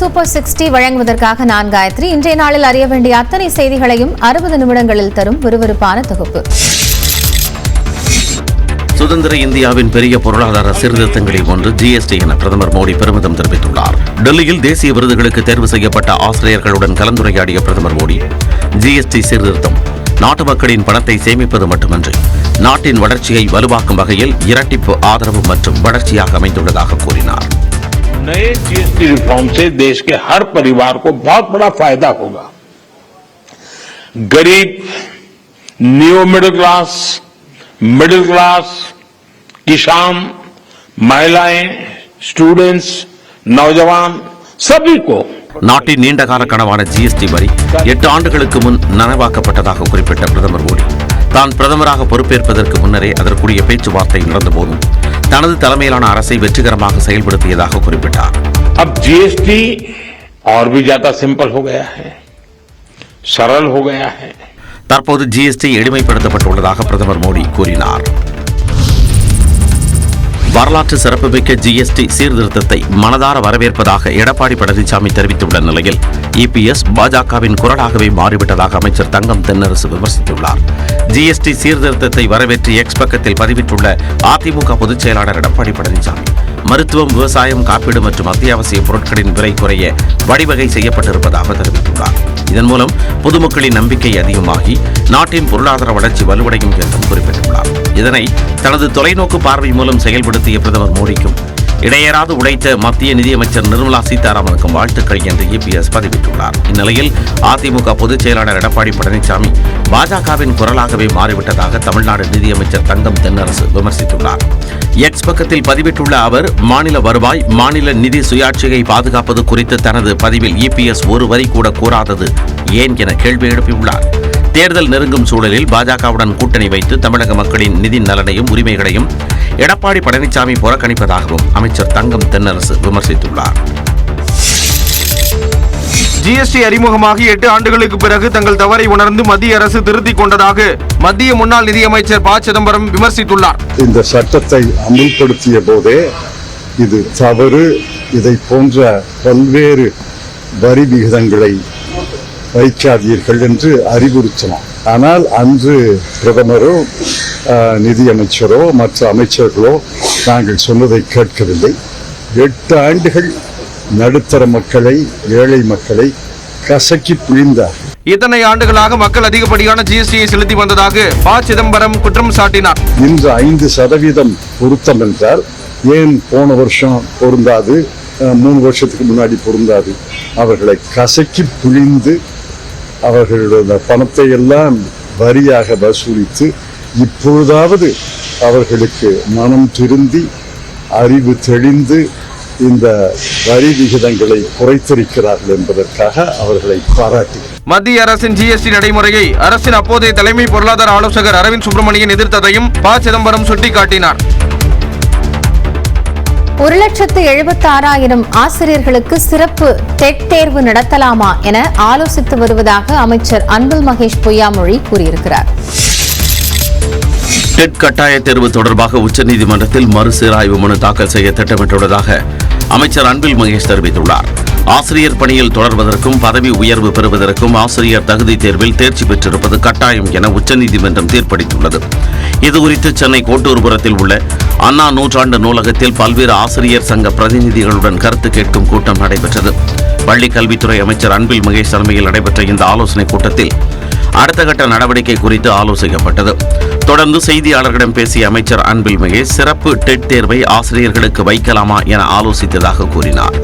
Super 60 வழங்குவதற்காக நான் காயத்ரி. இன்றைய நாளில் அறிய வேண்டிய அத்தனை செய்திகளையும் 60 நிமிடங்களில் தரும் விறுவிறுப்பான தொகுப்பு. சுதந்திர இந்தியாவின் பெரிய பொருளாதார சீர்திருத்தங்களில் ஒன்று ஜிஎஸ்டி என பிரதமர் மோடி பெருமிதம் தெரிவித்துள்ளார். டெல்லியில் தேசிய விருதுகளுக்கு தேர்வு செய்யப்பட்ட ஆசிரியர்களுடன் கலந்துரையாடிய பிரதமர் மோடி, ஜிஎஸ்டி சீர்திருத்தம் நாட்டு மக்களின் பணத்தை சேமிப்பது மட்டுமன்றி நாட்டின் வளர்ச்சியை வலுவாக்கும் வகையில் இரட்டிப்பு ஆதரவு மற்றும் வளர்ச்சியாக அமைந்துள்ளதாக கூறினார். नए जीएसटी रिफॉर्म से देश के हर परिवार को बहुत बड़ा फायदा होगा. गरीब, न्यू मिडिल क्लास, किसान, महिलाएं, स्टूडेंट्स, नौजवान सभी को நாட்டின் நீண்டகால கனவான ஜிஎஸ்டி வரி 8 ஆண்டுகளுக்கு முன் நனவாக்கப்பட்டதாக குறிப்பிட்ட பிரதமர் மோடி, தான் பிரதமராக பொறுப்பேற்பதற்கு முன்னரே அதற்குரிய பேச்சுவார்த்தை நடந்தபோதும் தனது தலைமையிலான அரசை வெற்றிகரமாக செயல்படுத்தியதாக குறிப்பிட்டார். अब जीएसटी और भी ज्यादा सिंपल हो गया है, सरल हो गया है. தற்போது ஜிஎஸ்டி எளிமைப்படுத்தப்பட்டுள்ளதாக பிரதமர் மோடி கூறினார். வரலாற்று சிறப்புமிக்க ஜிஎஸ்டி சீர்திருத்தத்தை மனதார வரவேற்பதாக எடப்பாடி பழனிசாமி தெரிவித்துள்ள நிலையில் இபிஎஸ் பாஜகவின் குரலாகவே மாறிவிட்டதாக அமைச்சர் தங்கம் தென்னரசு விமர்சித்துள்ளார். ஜிஎஸ்டி சீர்திருத்தத்தை வரவேற்று எக்ஸ் பக்கத்தில் பதிவிட்டுள்ள அதிமுக பொதுச் செயலாளர் எடப்பாடி பழனிசாமி, மருத்துவம், விவசாயம், காப்பீடு மற்றும் அத்தியாவசிய பொருட்களின் விலை குறைய வழிவகை செய்யப்பட்டிருப்பதாக தெரிவித்துள்ளார். இதன் மூலம் பொதுமக்களின் நம்பிக்கை அதிகமாகி நாட்டின் பொருளாதார வளர்ச்சி வலுவடையும் என்றும் குறிப்பிட்டுள்ளார். இதனை தனது தொலைநோக்கு பார்வை மூலம் செயல்படுத்திய பிரதமர் மோடிக்கும் இடையேறாது உழைத்த மத்திய நிதியமைச்சர் நிர்மலா சீதாராமனுக்கும் வாழ்த்துக்கள் என்று இபிஎஸ் பதிவிட்டுள்ளார். இந்நிலையில் அதிமுக பொதுச் செயலாளர் எடப்பாடி பழனிசாமி பாஜகவின் குரலாகவே மாறிவிட்டதாக தமிழ்நாடு நிதியமைச்சர் தங்கம் தென்னரசு விமர்சித்துள்ளார். எக்ஸ் பக்கத்தில் பதிவிட்டுள்ள அவர், மாநில வருவாய், மாநில நிதி சுயாட்சியை பாதுகாப்பது குறித்து தனது பதிவில் இபிஎஸ் ஒரு வரி கூட கூறாதது ஏன் என கேள்வி எழுப்பியுள்ளார். தேர்தல் நெருங்கும் சூழலில் பாஜகவுடன் கூட்டணி வைத்து தமிழக மக்களின் நிதி நலனையும் உரிமைகளையும் எடப்பாடி பழனிசாமி புறக்கணிப்பதாகவும் அமைச்சர் தங்கம் தென்னரசு விமர்சித்துள்ளார். ஜிஎஸ்டி அறிமுகமாகி 8 ஆண்டுகளுக்கு பிறகு தங்கள் தவறை உணர்ந்து மத்திய அரசு திருத்திக் கொண்டதாக மத்திய முன்னாள் நிதியமைச்சர் ப. சிதம்பரம் விமர்சித்துள்ளார். இந்த சட்டத்தை அமல்படுத்திய போதே இது தவறு, இதை போன்ற பல்வேறு வரி விகிதங்களை வைக்காதீர்கள் என்று அறிவுறுத்தினார். ஆனால் அன்று பிரதமரோ நிதியமைச்சரோ மற்ற அமைச்சர்களோ நாங்கள் சொன்னதை கேட்கவில்லை. 8 ஆண்டுகள் நடுத்தர மக்களை, ஏழை மக்களை கசக்கி பிழிந்தார். இத்தனை ஆண்டுகளாக மக்கள் அதிகப்படியான ஜிஎஸ்டியை செலுத்தி வந்ததாக ப. சிதம்பரம் குற்றம் சாட்டினார். இன்று 5% பொருத்தம் என்றால் ஏன் போன வருஷம் பொருந்தாது, 3 வருஷத்துக்கு முன்னாடி பொருந்தாது? அவர்களை கசக்கி பிழிந்து அவர்களுடைய பணத்தை எல்லாம் வரியாக வசூலித்து இப்பொழுதாவது அவர்களுக்கு மனம் திருந்தி அறிவு தெளிந்து இந்த வரி விகிதங்களை குறைத்திருக்கிறார்கள் என்பதற்காக அவர்களை பாராட்டி. மத்திய அரசின் ஜிஎஸ்டி நடைமுறையை அரசின் அப்போதைய தலைமை பொருளாதார ஆலோசகர் அரவிந்த் சுப்பிரமணியன் எதிர்த்ததையும் ப. சிதம்பரம் சுட்டிக்காட்டினார். 1,76,000 ஆசிரியர்களுக்கு சிறப்பு டெட் தேர்வு நடத்தலாமா என ஆலோசித்து வருவதாக அமைச்சர் அன்பில் மகேஷ் பொய்யாமொழி கூறியிருக்கிறார். டெட் கட்டாய தேர்வு தொடர்பாக உச்சநீதிமன்றத்தில் மறுசீராய்வு மனு தாக்கல் செய்ய திட்டமிட்டுள்ளதாக அமைச்சர் அன்பில் மகேஷ் தெரிவித்துள்ளார். ஆசிரியர் பணியில் தொடர்வதற்கும் பதவி உயர்வு பெறுவதற்கும் ஆசிரியர் தகுதி தேர்வில் தேர்ச்சி பெற்றிருப்பது கட்டாயம் என உச்சநீதிமன்றம் தீர்ப்பளித்துள்ளது. இதுகுறித்து சென்னை கோட்டூர்புரத்தில் உள்ள அண்ணா நூற்றாண்டு நூலகத்தில் பல்வேறு ஆசிரியர் சங்க பிரதிநிதிகளுடன் கருத்து கேட்கும் கூட்டம் நடைபெற்றது. பள்ளிக் கல்வித்துறை அமைச்சர் அன்பில் மகேஷ் தலைமையில் நடைபெற்ற இந்த ஆலோசனைக் கூட்டத்தில் அடுத்த கட்ட நடவடிக்கை குறித்து ஆலோசிக்கப்பட்டது. தொடர்ந்து செய்தியாளர்களிடம் பேசிய அமைச்சர் அன்பில் மகேஷ், சிறப்பு டெட் தேர்வை ஆசிரியர்களுக்கு வைக்கலாமா என ஆலோசித்ததாக கூறினார்.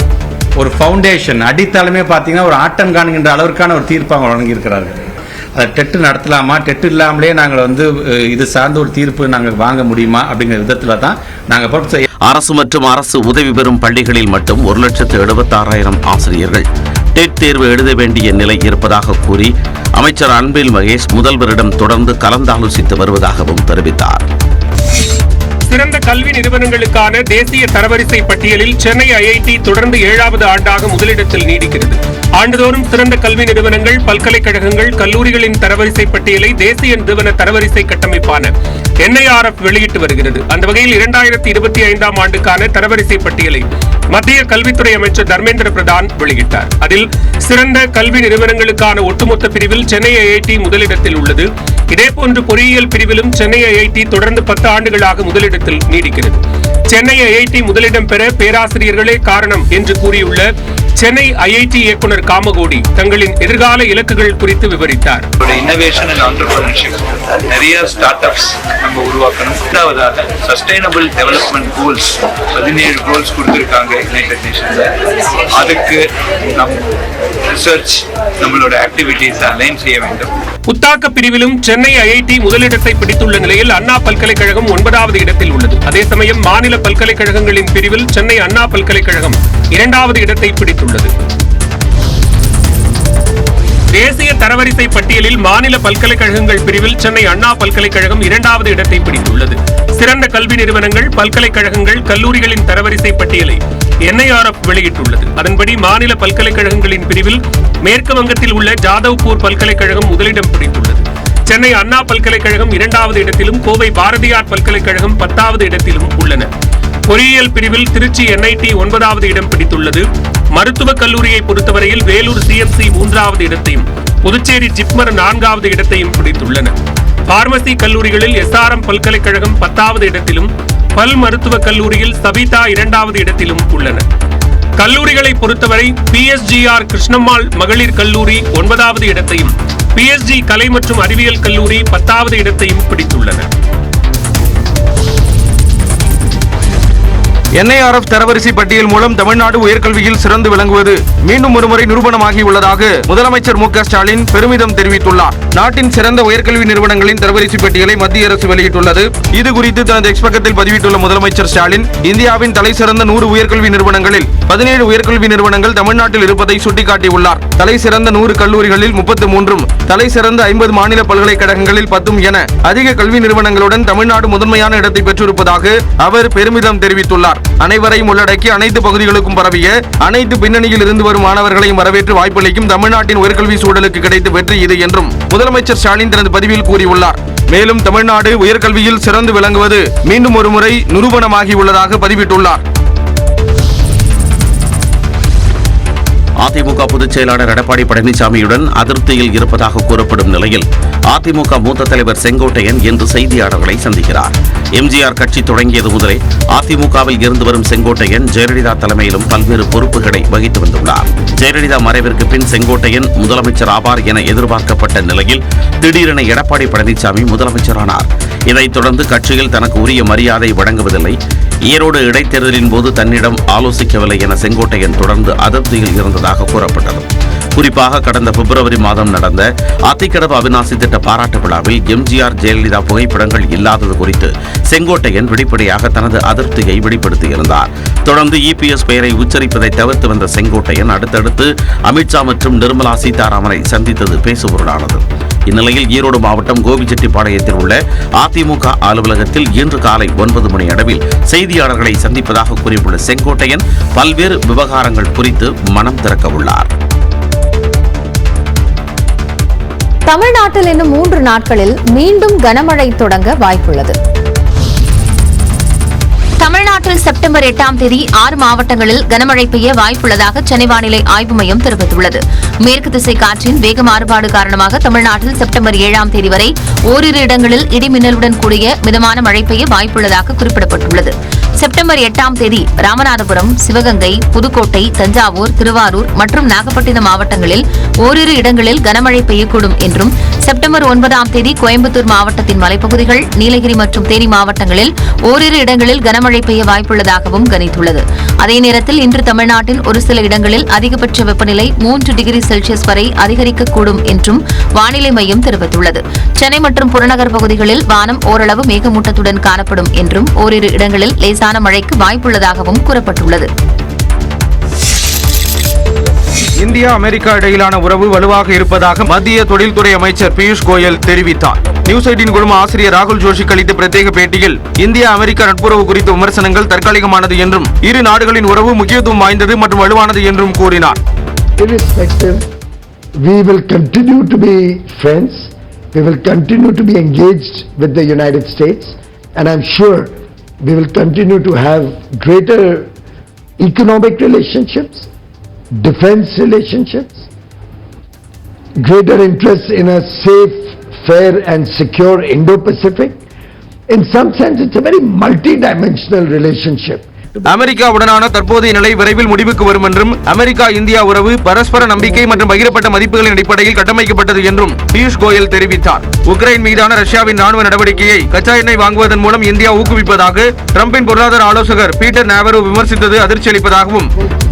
ஒரு ஃபவுண்டேஷன் அடித்தளமே பார்த்தீங்கன்னா ஒரு ஆட்டம் காணுகின்ற அளவிற்கான ஒரு தீர்ப்பு அவங்க வழங்கியிருக்கிறார்கள். அதை டெட்டு நடத்தலாமா, டெட்டு இல்லாமலே நாங்கள் இது சார்ந்த ஒரு தீர்ப்பு நாங்கள் வாங்க முடியுமா அப்படிங்கிற விதத்தில் தான் நாங்கள் பொறுப்பு செய்ய. அரசு மற்றும் அரசு உதவி பெறும் பள்ளிகளில் மட்டும் 1,76,000 ஆசிரியர்கள் டெட் தேர்வு எழுத வேண்டிய நிலை இருப்பதாக கூறி அமைச்சர் அன்பில் மகேஷ் முதல்வரிடம் தொடர்ந்து கலந்தாலோசித்து வருவதாகவும் தெரிவித்தார். சிறந்த கல்வி நிறுவனங்களுக்கான தேசிய தரவரிசை பட்டியலில் சென்னை ஐஐடி தொடர்ந்து 7வது ஆண்டாக முதலிடத்தில் நீடிக்கிறது. ஆண்டுதோறும் சிறந்த கல்வி நிறுவனங்கள், பல்கலைக்கழகங்கள், கல்லூரிகளின் தரவரிசை பட்டியலை தேசிய நிறுவன தரவரிசை கட்டமைப்பான NIRF வெளியிட்டு வருகிறது. அந்த வகையில் 2025ஆம் ஆண்டுக்கான தரவரிசை பட்டியலை மத்திய கல்வித்துறை அமைச்சர் தர்மேந்திர பிரதான் வெளியிட்டார். அதில் சிறந்த கல்வி நிறுவனங்களுக்கான ஒட்டுமொத்த பிரிவில் சென்னை IIT முதலிடத்தில் உள்ளது. இதேபோன்று பொறியியல் பிரிவிலும் சென்னை IIT தொடர்ந்து 10 ஆண்டுகளாக முதலிடத்தில் நீடிக்கிறது. சென்னை IIT முதலிடம் பெற பேராசிரியர்களே காரணம் என்று கூறியுள்ள சென்னை IIT இயக்குனர் காமகோடி தங்களின் எதிர்கால இலக்குகள் குறித்து விவரித்தார். இன்னோவேஷன் அண்ட் ஆண்டர்பிரினர்ஷிப் நிறைய ஸ்டார்ட் அப்ஸ் நம்ம உருவாக்கணும். இரண்டாவதாக சஸ்டைனபிள் டெவலப்மெண்ட் கோல்ஸ் 17 கோல்ஸ் கொடுத்திருக்காங்க யுனைடெட் நேஷன்ஸ்ல. அதுக்கு நம் ரிசர்ச் நம்மளோட ஆக்டிவிட்டீஸ் அலைன் செய்ய வேண்டும். புத்தாக்க பிரிவிலும் சென்னை IIT முதலிடத்தை பிடித்துள்ள நிலையில் அண்ணா பல்கலைக்கழகம் 9வது இடத்தில் உள்ளது. அதே சமயம் மாநில பல்கலைக்கழகங்களின் பிரிவில் சென்னை அண்ணா பல்கலைக்கழகம் 2வது இடத்தை பிடித்துள்ளது. தேசிய தரவரிசை பட்டியலில் மாநில பல்கலைக்கழகங்கள் பிரிவில் சென்னை அண்ணா பல்கலைக்கழகம் 2வது இடத்தை பிடித்துள்ளது. சிறந்த கல்வி நிறுவனங்கள், பல்கலைக்கழகங்கள், கல்லூரிகளின் தரவரிசை பட்டியலை NIRF வெளியிட்டுள்ளது. அதன்படி மாநில பல்கலைக்கழகங்களின் பிரிவில் மேற்கு வங்கத்தில் உள்ள ஜாதவ்பூர் பல்கலைக்கழகம் முதலிடம் பிடித்துள்ளது. சென்னை அண்ணா பல்கலைக்கழகம் 2வது இடத்திலும், கோவை பாரதியார் பல்கலைக்கழகம் 10வது இடத்திலும் உள்ளன. பொறியியல் பிரிவில் திருச்சி NIT 9வது இடம் பிடித்துள்ளது. மருத்துவக் கல்லூரியை பொறுத்தவரையில் வேலூர் CMC 3வது இடத்தையும், புதுச்சேரி ஜிப்மர் 4வது இடத்தையும் பிடித்துள்ளன. பார்மசி கல்லூரிகளில் SRM பல்கலைக்கழகம் 10வது இடத்திலும், பல் மருத்துவக் கல்லூரியில் சபிதா 2வது இடத்திலும் உள்ளன. கல்லூரிகளை பொறுத்தவரை PSGR கிருஷ்ணம்மாள் மகளிர் கல்லூரி 9வது இடத்தையும், PSG கலை மற்றும் அறிவியல் கல்லூரி 10வது இடத்தையும் பிடித்துள்ளன. NIRF தரவரிசை பட்டியல் மூலம் தமிழ்நாடு உயர்கல்வியில் சிறந்து விளங்குவது மீண்டும் ஒருமுறை நிரூபணமாகியுள்ளதாக முதலமைச்சர் மு க ஸ்டாலின் பெருமிதம் தெரிவித்துள்ளார். நாட்டின் சிறந்த உயர்கல்வி நிறுவனங்களின் தரவரிசை பட்டியலை மத்திய அரசு வெளியிட்டுள்ளது. இது குறித்து தனது எக்ஸ் பக்கத்தில் பதிவிட்டுள்ள முதலமைச்சர் ஸ்டாலின், இந்தியாவின் தலை சிறந்த 100 உயர்கல்வி நிறுவனங்களில் 17 உயர்கல்வி நிறுவனங்கள் தமிழ்நாட்டில் இருப்பதை சுட்டிக்காட்டியுள்ளார். தலை சிறந்த 100 கல்லூரிகளில் 33ம், தலை சிறந்த 50 மாநில பல்கலைக்கழகங்களில் 10ம் என அதிக கல்வி நிறுவனங்களுடன் தமிழ்நாடு முதன்மையான இடத்தை பெற்றிருப்பதாக அவர் பெருமிதம் தெரிவித்துள்ளார். அனைவரையும் உள்ளடக்கி அனைத்து பகுதிகளுக்கும் பரவிய அனைத்து பின்னணியில் இருந்து வரும் மாணவர்களையும் வரவேற்று வாய்ப்பளிக்கும் தமிழ்நாட்டின் உயர்கல்வி சூழலுக்கு கிடைத்த வெற்றி இது என்றும் முதலமைச்சர் ஸ்டாலின் தனது பதிவில் கூறியுள்ளார். மேலும் தமிழ்நாடு உயர்கல்வியில் சிறந்து விளங்குவது மீண்டும் ஒருமுறை நிரூபணமாகியுள்ளதாக பதிவிட்டுள்ளார். அதிமுக பொதுச் செயலாளர் எடப்பாடி பழனிசாமியுடன் அதிருப்தியில் இருப்பதாக கூறப்படும் நிலையில் அதிமுக மூத்த தலைவர் செங்கோட்டையன் இன்று செய்தியாளர்களை சந்திக்கிறார். எம்ஜிஆர் கட்சி தொடங்கியது முதலே அதிமுகவில் இருந்து வரும் செங்கோட்டையன் ஜெயலலிதா தலைமையிலும் பல்வேறு பொறுப்புகளை வகித்து வந்துள்ளார். ஜெயலலிதா மறைவிற்கு பின் செங்கோட்டையன் முதலமைச்சர் ஆவார் என எதிர்பார்க்கப்பட்ட நிலையில் திடீரென எடப்பாடி பழனிசாமி முதலமைச்சரானார். இதைத் தொடர்ந்து கட்சியில் தனக்கு உரிய மரியாதை வழங்குவதில்லை, ஈரோடு இடைத்தேர்தலின் போது தன்னிடம் ஆலோசிக்கவில்லை என செங்கோட்டையன் தொடர்ந்து அதிருப்தியில் இருந்ததாக கூறப்பட்டது. குறிப்பாக கடந்த பிப்ரவரி மாதம் நடந்த அத்திக்கடவு அவிநாசி திட்ட பாராட்டு விழாவில் எம்ஜிஆர் ஜெயலலிதா புகைப்படங்கள் இல்லாதது குறித்து செங்கோட்டையன் வெளிப்படையாக தனது அதிருப்தியை வெளிப்படுத்தியிருந்தார். தொடர்ந்து EPS பெயரை உச்சரிப்பதை தவிர்த்து வந்த செங்கோட்டையன் அடுத்தடுத்து அமித்ஷா மற்றும் நிர்மலா சீதாராமனை சந்தித்தது பேசுபொருளானது. இந்நிலையில் ஈரோடு மாவட்டம் கோபிச்செட்டிப்பாளையத்தில் உள்ள அதிமுக அலுவலகத்தில் இன்று காலை 9 மணி அளவில் செய்தியாளர்களை சந்திப்பதாக கூறியுள்ள செங்கோட்டையன் பல்வேறு விவகாரங்கள் குறித்து மனம் திறக்க உள்ளார். தமிழ்நாட்டில் இன்னும் 3 நாட்களில் மீண்டும் கனமழை தொடங்க வாய்ப்புள்ளது. தமிழ்நாட்டில் செப்டம்பர் 8ஆம் தேதி 6 மாவட்டங்களில் கனமழை பெய்ய வாய்ப்புள்ளதாக சென்னை வானிலை ஆய்வு மையம் தெரிவித்துள்ளது. மேற்கு திசை காற்றின் வேக மாறுபாடு காரணமாக தமிழ்நாட்டில் செப்டம்பர் 7ஆம் தேதி வரை ஓரிரு இடங்களில் இடிமின்னலுடன் கூடிய மிதமான மழை பெய்ய வாய்ப்புள்ளதாக குறிப்பிடப்பட்டுள்ளது. செப்டம்பர் 8ஆம் தேதி ராமநாதபுரம், சிவகங்கை, புதுக்கோட்டை, தஞ்சாவூர், திருவாரூர் மற்றும் நாகப்பட்டினம் மாவட்டங்களில் ஓரிரு இடங்களில் கனமழை பெய்யக்கூடும் என்றும், செப்டம்பர் 9ஆம் தேதி கோயம்புத்தூர் மாவட்டத்தின் மலைப்பகுதிகள், நீலகிரி மற்றும் தேனி மாவட்டங்களில் ஓரிரு இடங்களில் கனமழை பெய்ய வாய்ப்புள்ளதாகவும் கணித்துள்ளது. அதே நேரத்தில் இன்று தமிழ்நாட்டின் ஒரு சில இடங்களில் அதிகபட்ச வெப்பநிலை 3 டிகிரி செல்சியஸ் வரை அதிகரிக்கக்கூடும் என்றும் வானிலை மையம் தெரிவித்துள்ளது. சென்னை மற்றும் புறநகர் பகுதிகளில் வானம் ஓரளவு மேகமூட்டத்துடன் காணப்படும் என்றும், ஓரிரு இடங்களில் லேசான மழைக்கு வாய்ப்புள்ளதாகவும் கூறப்பட்டுள்ளது. இந்தியா அமெரிக்கா இடையிலான உறவு வலுவாக இருப்பதாக மத்திய தொழில்துறை அமைச்சர் பியூஷ் கோயல் தெரிவித்தார். நியூஸ் 18 குழும ஆசிரியர் ராகுல் ஜோஷிக்கு அளித்த பிரத்யேக பேட்டியில் இந்தியா அமெரிக்கா நட்புறவு குறித்த விமர்சனங்கள் தற்காலிகமானது என்றும், இரு நாடுகளின் உறவு முக்கியத்துவம் வாய்ந்தது மற்றும் வலுவானது என்றும் கூறினார். Irrespective, we will continue to be friends We will continue to be engaged with the United States, and I'm sure we will continue to have greater economic relationships, defense relationships, greater interest in a safe, fair and secure Indo-Pacific. In some sense, it's a very multi-dimensional relationship. அமெரிக்காவுடனான தற்போதைய நிலை விரைவில் முடிவுக்கு வரும் என்றும் America India உறவு பரஸ்பர நம்பிக்கை மற்றும் பகிரப்பட்ட மதிப்புகளின் அடிப்படையில் கட்டமைக்கப்பட்டது என்றும் பியூஷ் கோயல் தெரிவித்தார். உக்ரைன் மீதான ரஷ்யாவின் ராணுவ நடவடிக்கையை கச்சா எண்ணெய் வாங்குவதன் மூலம் இந்தியா ஊக்குவிப்பதாக டிரம்பின் பொருளாதார ஆலோசகர் பீட்டர் நாவரோ விமர்சித்தது அதிர்ச்சி அளிப்பதாகவும்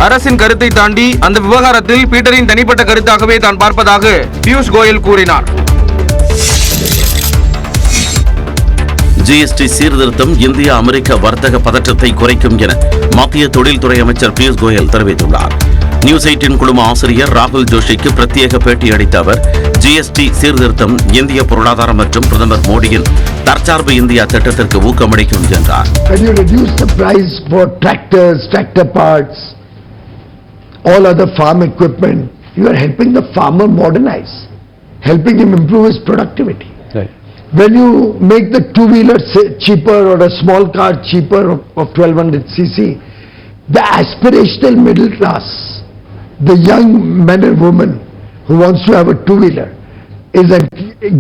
அரசின் கருத்தை தாண்டி அந்த விவகாரத்தில் பீட்டரின் தனிப்பட்ட கருத்தாகவே தான் பார்ப்பதாக பியூஷ் கோயல் கூறினார். ஜிஎஸ்டி சீர்திருத்தம் இந்தியா அமெரிக்க வர்த்தக பதற்றத்தை குறைக்கும் என மத்திய தொழில்துறை அமைச்சர் பியூஷ் கோயல் தெரிவித்துள்ளார். நியூஸ் 18 குழும ஆசிரியர் ராகுல் ஜோஷிக்கு பிரத்யேக பேட்டி அளித்த அவர் ஜிஎஸ்டி சீர்திருத்தம் இந்திய பொருளாதாரம் மற்றும் பிரதமர் மோடியின் தற்சார்பு இந்தியா திட்டத்திற்கு ஊக்கமளிக்கும் என்றார். When you reduce the price for tractors, tractor parts, all other farm equipment, you are helping the farmer modernize, helping him improve his productivity. When you make the two-wheeler cheaper or a small car cheaper of 1200 cc, the aspirational middle class, the young man and woman who wants to have a two-wheeler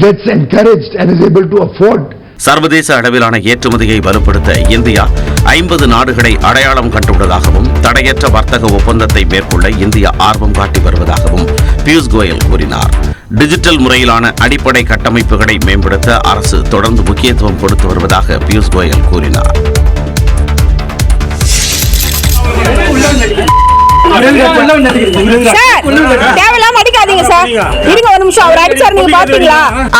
gets encouraged and is able to afford. சர்வதேச அளவிலான ஏற்றுமதியை வலுப்படுத்த India 50 நாடுகளை அடையாளம் கண்டுள்ளதாகவும் தடையற்ற வர்த்தக ஒப்பந்தத்தை மேற்கொள்ள இந்தியா ஆர்வம் காட்டி வருவதாகவும் பியூஷ் கோயல் கூறினார். டிஜிட்டல் முறையிலான அடிப்படை கட்டமைப்புகளை மேம்படுத்த அரசு தொடர்ந்து முக்கியத்துவம் கொடுத்து வருவதாக பியூஷ் கோயல் கூறினார்.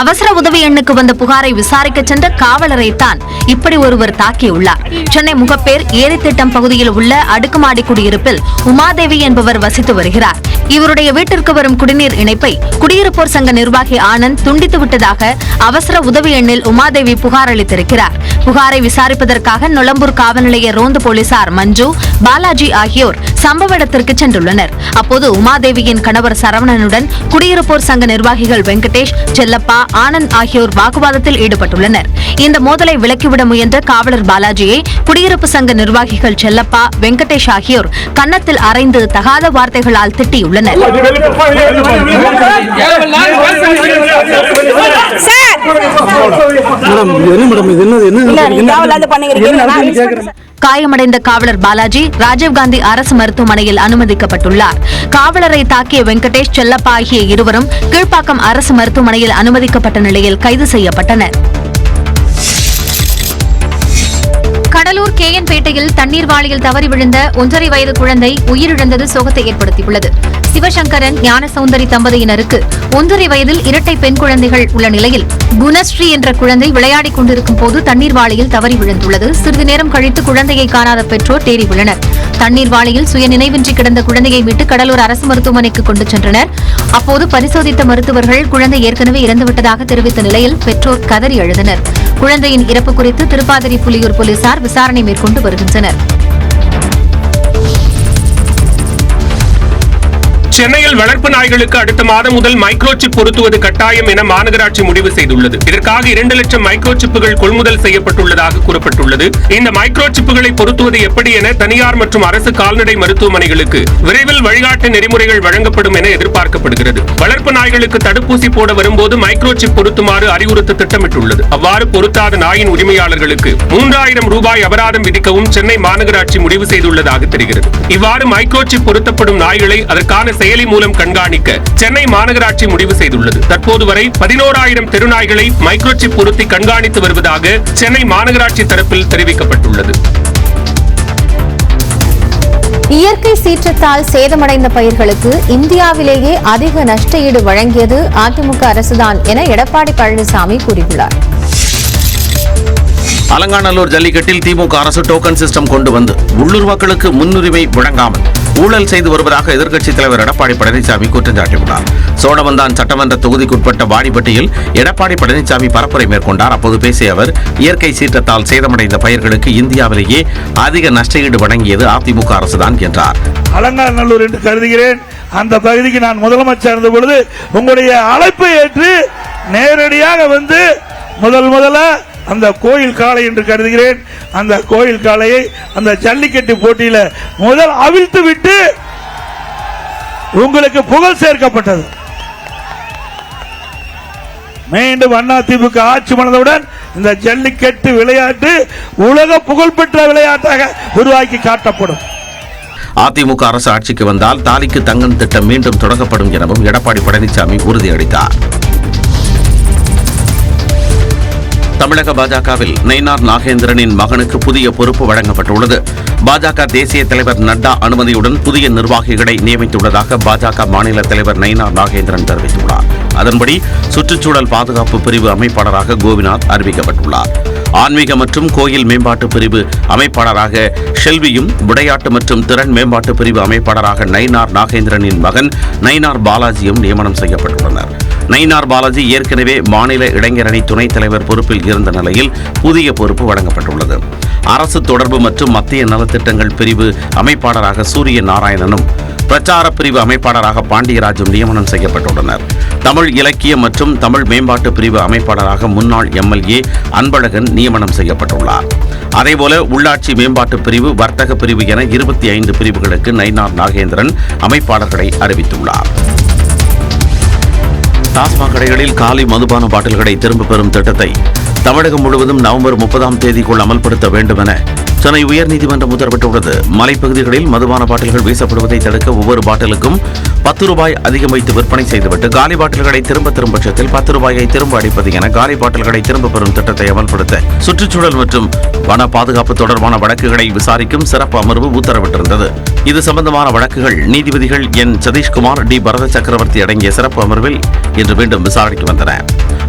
அவசர உதவி எண்ணுக்கு வந்த புகாரை விசாரிக்க சென்ற காவலரை தான் இப்படி ஒருவர் தாக்கியுள்ளார். சென்னை முகப்பேர் ஏரித்திட்டம் பகுதியில் உள்ள அடுக்குமாடி குடியிருப்பில் உமாதேவி என்பவர் வசித்து வருகிறார். இவருடைய வீட்டிற்கு வரும் குடிநீர் இணைப்பை குடியிருப்போர் சங்க நிர்வாகி ஆனந்த் துண்டித்து விட்டதாக அவசர உதவி எண்ணில் உமாதேவி புகார் அளித்திருக்கிறார். புகாரை விசாரிப்பதற்காக நொளம்பூர் காவல் நிலைய ரோந்து போலீசார் மஞ்சு, பாலாஜி ஆகியோர் சம்பவ இடத்திற்கு சென்றுள்ளனர். அப்போது உமாதேவியின் கணவர் சரவணனுடன் குடியிருப்போர் சங்க நிர்வாகிகள் வெங்கடேஷ், செல்லப்பா, ஆனந்த் ஆகியோர் வாக்குவாதத்தில் ஈடுபட்டுள்ளனர். இந்த மோதலை விலக்கிவிட முயன்ற காவலர் பாலாஜியை குடியிருப்பு சங்க நிர்வாகிகள் செல்லப்பா, வெங்கடேஷ் ஆகியோர் கன்னத்தில் அறைந்து தகாத வார்த்தைகளால் திட்டியுள்ளனர். காயமடைந்த காவலர் பாலாஜி ராஜீவ்காந்தி அரசு மருத்துவமனையில் அனுமதிக்கப்பட்டுள்ளார். காவலரை தாக்கிய வெங்கடேஷ், செல்லப்பா ஆகிய இருவரும் கீழ்ப்பாக்கம் அரசு மருத்துவமனையில் அனுமதிக்கப்பட்ட நிலையில் கைது செய்யப்பட்டனர். கடலூர் கேஎன்பேட்டையில் தண்ணீர் வாளியில் தவறி விழுந்த 1.5 வயது குழந்தை உயிரிழந்தது சோகத்தை ஏற்படுத்தியுள்ளது. சிவசங்கரன், ஞானசௌந்தரி தம்பதியினருக்கு 1.5 வயதில் இரட்டை பெண் குழந்தைகள் உள்ள நிலையில் குணஸ்ரீ என்ற குழந்தை விளையாடிக் கொண்டிருக்கும் போது தண்ணீர் வாளியில் தவறி விழுந்துள்ளது. சிறிது நேரம் கழித்து குழந்தையை காணாத பெற்றோர் தேடி உள்ளனர். தண்ணீர் வாளியில் சுயநினைவின்றி கிடந்த குழந்தையை மீட்டு கடலூர் அரசு மருத்துவமனைக்கு கொண்டு சென்றனர். அப்போது பரிசோதித்த மருத்துவர்கள் குழந்தை ஏற்கனவே இறந்துவிட்டதாக தெரிவித்த நிலையில் பெற்றோர் கதறி அழுதனர். குழந்தையின் இறப்பு குறித்து திருப்பாதிரி புலியூர் போலீசார் விசாரணை மேற்கொண்டு வருகின்றனர். சென்னையில் வளர்ப்பு நாய்களுக்கு அடுத்த மாதம் முதல் மைக்ரோசிப் பொருத்துவது கட்டாயம் என மாநகராட்சி முடிவு செய்துள்ளது. இதற்காக 2 லட்சம் மைக்ரோசிப்புகள் கொள்முதல் செய்யப்பட்டுள்ளதாக கூறப்பட்டுள்ளது. இந்த மைக்ரோசிப்புகளை பொருத்துவது எப்படி என தனியார் மற்றும் அரசு கால்நடை மருத்துவமனைகளுக்கு விரைவில் வழிகாட்டு நெறிமுறைகள் வழங்கப்படும் என எதிர்பார்க்கப்படுகிறது. வளர்ப்பு நாய்களுக்கு தடுப்பூசி போட வரும்போது மைக்ரோசிப் பொருத்துமாறு அறிவுறுத்த திட்டமிட்டுள்ளது. அவ்வாறு பொருத்தாத நாயின் உரிமையாளர்களுக்கு 3000 ரூபாய் அபராதம் விதிக்கவும் சென்னை மாநகராட்சி முடிவு செய்துள்ளதாக தெரிகிறது. இவ்வாறு மைக்ரோசிப் பொருத்தப்படும் நாய்களை அதற்கான செயலி மூலம் கண்காணிக்க சென்னை மாநகராட்சி முடிவு செய்துள்ளது. தற்போது வரை 11000 தெருநாய்களை மைக்ரோசிப் பொருத்தி கண்காணித்து வருவதாக சென்னை மாநகராட்சி தரப்பில் தெரிவிக்கப்பட்டுள்ளது. இயற்கை சீற்றத்தால் சேதமடைந்த பயிர்களுக்கு இந்தியாவிலேயே அதிக நஷ்ட ஈடு வழங்கியது அதிமுக அரசுதான் என எடப்பாடி பழனிசாமி கூறியுள்ளார். அலங்காநல்லூர் ஜல்லிக்கட்டில் திமுக அரசு டோக்கன் சிஸ்டம் கொண்டு வந்து உள்ளூர் மக்களுக்கு முன்னுரிமை வழங்காமல் ஊழல் செய்து வருவதாக எதிர்க்கட்சித் தலைவர் எடப்பாடி பழனிசாமி குற்றம் சாட்டியுள்ளார். சோழவந்தான் சட்டமன்ற தொகுதிக்குட்பட்ட வாடிப்பட்டியில் எடப்பாடி பழனிசாமி பரப்புரை மேற்கொண்டார். அப்போது பேசிய அவர் இயற்கை சீற்றத்தால் சேதமடைந்த பயிர்களுக்கு இந்தியாவிலேயே அதிக நஷ்டஈடு வழங்கியது அதிமுக அரசுதான் என்றார். அலங்காநல்லூர் என்று கருதுகிறேன். அந்த பகுதிக்கு நான் முதலமைச்சர் இருந்த பொழுது உங்களுடைய அழைப்பை ஏற்று நேரடியாக வந்து முதல்ல அந்த கோயில் காளை என்று கருதுகிறேன், அந்த கோயில் காளையை அந்த ஜல்லிக்கட்டு போட்டியில முதல் அவிழ்த்து விட்டு உங்களுக்கு புகழ் சேர்க்கப்பட்டது. மீண்டும் அதிமுக ஆட்சி மலர்ந்தவுடன் இந்த ஜல்லிக்கட்டு விளையாட்டு உலக புகழ்பெற்ற விளையாட்டாக உருவாக்கி காட்டப்படும். அதிமுக அரசு ஆட்சிக்கு வந்தால் தாலிக்கு தங்கம் திட்டம் மீண்டும் தொடங்கப்படும் எனவும் எடப்பாடி பழனிசாமி உறுதியளித்தார். தமிழக பாஜகவில் நயினார் நாகேந்திரனின் மகனுக்கு புதிய பொறுப்பு வழங்கப்பட்டுள்ளது. பாஜக தேசிய தலைவர் நட்டா அனுமதியுடன் புதிய நிர்வாகிகளை நியமித்துள்ளதாக பாஜக மாநில தலைவர் நயினார் நாகேந்திரன் தெரிவித்துள்ளார். அதன்படி சுற்றுச்சூழல் பாதுகாப்பு பிரிவு அமைப்பாளராக கோபிநாத் அறிவிக்கப்பட்டுள்ளார். ஆன்மீக மற்றும் கோயில் மேம்பாட்டு பிரிவு அமைப்பாளராக ஷெல்வியும், விளையாட்டு மற்றும் திறன் மேம்பாட்டு பிரிவு அமைப்பாளராக நயினார் நாகேந்திரனின் மகன் நயினார் பாலாஜியும் நியமனம் செய்யப்பட்டுள்ளனர். நயினார் பாலாஜி ஏற்கனவே மாநில இளைஞரணி துணைத் தலைவர் பொறுப்பில் இருந்த நிலையில் புதிய பொறுப்பு வழங்கப்பட்டுள்ளது. அரசு தொடர்பு மற்றும் மத்திய நலத்திட்டங்கள் பிரிவு அமைப்பாளராக சூரிய நாராயணனும், பிரச்சார பிரிவு அமைப்பாளராக பாண்டியராஜும் நியமனம் செய்யப்பட்டுள்ளனர். தமிழ் இலக்கியம் மற்றும் தமிழ் மேம்பாட்டு பிரிவு அமைப்பாளராக முன்னாள் எம்எல்ஏ அன்பழகன் நியமனம் செய்யப்பட்டுள்ளார். அதேபோல உள்ளாட்சி மேம்பாட்டு பிரிவு, வர்த்தக பிரிவு என 25 பிரிவுகளுக்கு நயினார் நாகேந்திரன் அமைப்பாளர்களை அறிவித்துள்ளார். டாஸ்மாக் கடைகளில் காலி மதுபான பாட்டில்களை திரும்பப் பெறும் திட்டத்தை தமிழகம் முழுவதும் நவம்பர் 30ஆம் தேதிக்குள் அமல்படுத்த வேண்டும் என சென்னை உயர்நீதிமன்றம் உத்தரவிட்டுள்ளது. மலைப்பகுதிகளில் மதுபான பாட்டில்கள் வீசப்படுவதை தடுக்க ஒவ்வொரு பாட்டிலுக்கும் 10 ரூபாய் அதிகம் வைத்து விற்பனை செய்துவிட்டு காலி பாட்டில்களை திரும்ப தரும் பட்சத்தில் 10 ரூபாயை திரும்ப அளிப்பது என காலி பாட்டில்களை திரும்ப பெறும் திட்டத்தை அமல்படுத்த சுற்றுச்சூழல் மற்றும் வன பாதுகாப்பு தொடர்பான வழக்குகளை விசாரிக்கும் சிறப்பு அமர்வு உத்தரவிட்டிருந்தது. இது சம்பந்தமான வழக்குகள் நீதிபதிகள் என் சதீஷ்குமார், டி பரத சக்கரவர்த்தி அடங்கிய சிறப்பு அமர்வில் இன்று மீண்டும் விசாரணைக்கு வந்தன.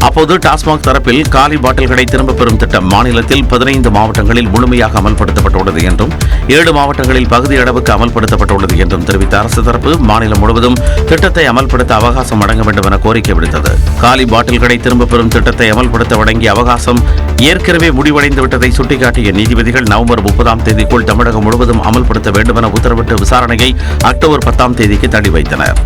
அப்போது டாஸ்மாக் தரப்பில் காலி பாட்டில்களை திரும்பப் பெறும் திட்டம் மாநிலத்தில் 15 மாவட்டங்களில் முழுமையாக அமல்படுத்தப்பட்டுள்ளது என்றும் 7 மாவட்டங்களில் பகுதி அளவுக்கு அமல்படுத்தப்பட்டுள்ளது என்றும் தெரிவித்த அரசு தரப்பு மாநிலம் முழுவதும் திட்டத்தை அமல்படுத்த அவகாசம் வழங்க வேண்டும் என கோரிக்கை விடுத்தது. காலி பாட்டில்களை திரும்பப் பெறும் திட்டத்தை அமல்படுத்த வழங்கிய அவகாசம் ஏற்கனவே முடிவடைந்து விட்டதை சுட்டிக்காட்டிய நீதிபதிகள் நவம்பர் 30ஆம் தேதிக்குள் தமிழகம் முழுவதும் அமல்படுத்த வேண்டும் என உத்தரவிட்டு விசாரணையை அக்டோபர் 10ஆம் தேதிக்கு தள்ளி வைத்தனர்.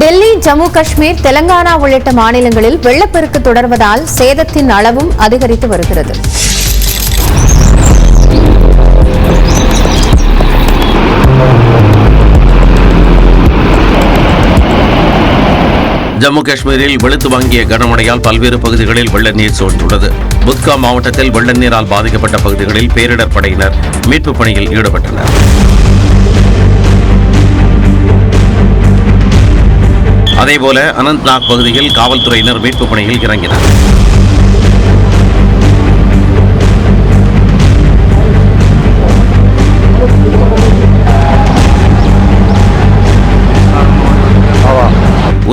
டெல்லி, ஜம்மு காஷ்மீர், தெலங்கானா உள்ளிட்ட மாநிலங்களில் வெள்ளப்பெருக்கு தொடர்வதால் சேதத்தின் அளவும் அதிகரித்து வருகிறது. ஜம்மு காஷ்மீரில் வெளுத்து வாங்கிய கனமழையால் பல்வேறு பகுதிகளில் வெள்ள நீர் சூழ்ந்துள்ளது. புத்காம் மாவட்டத்தில் வெள்ள நீரால் பாதிக்கப்பட்ட பகுதிகளில் பேரிடர் படையினர் மீட்புப் பணியில் ஈடுபட்டனர். அதேபோல அனந்த்நாக் பகுதியில் காவல்துறையினர் மீட்புப் பணியில் இறங்கினர்.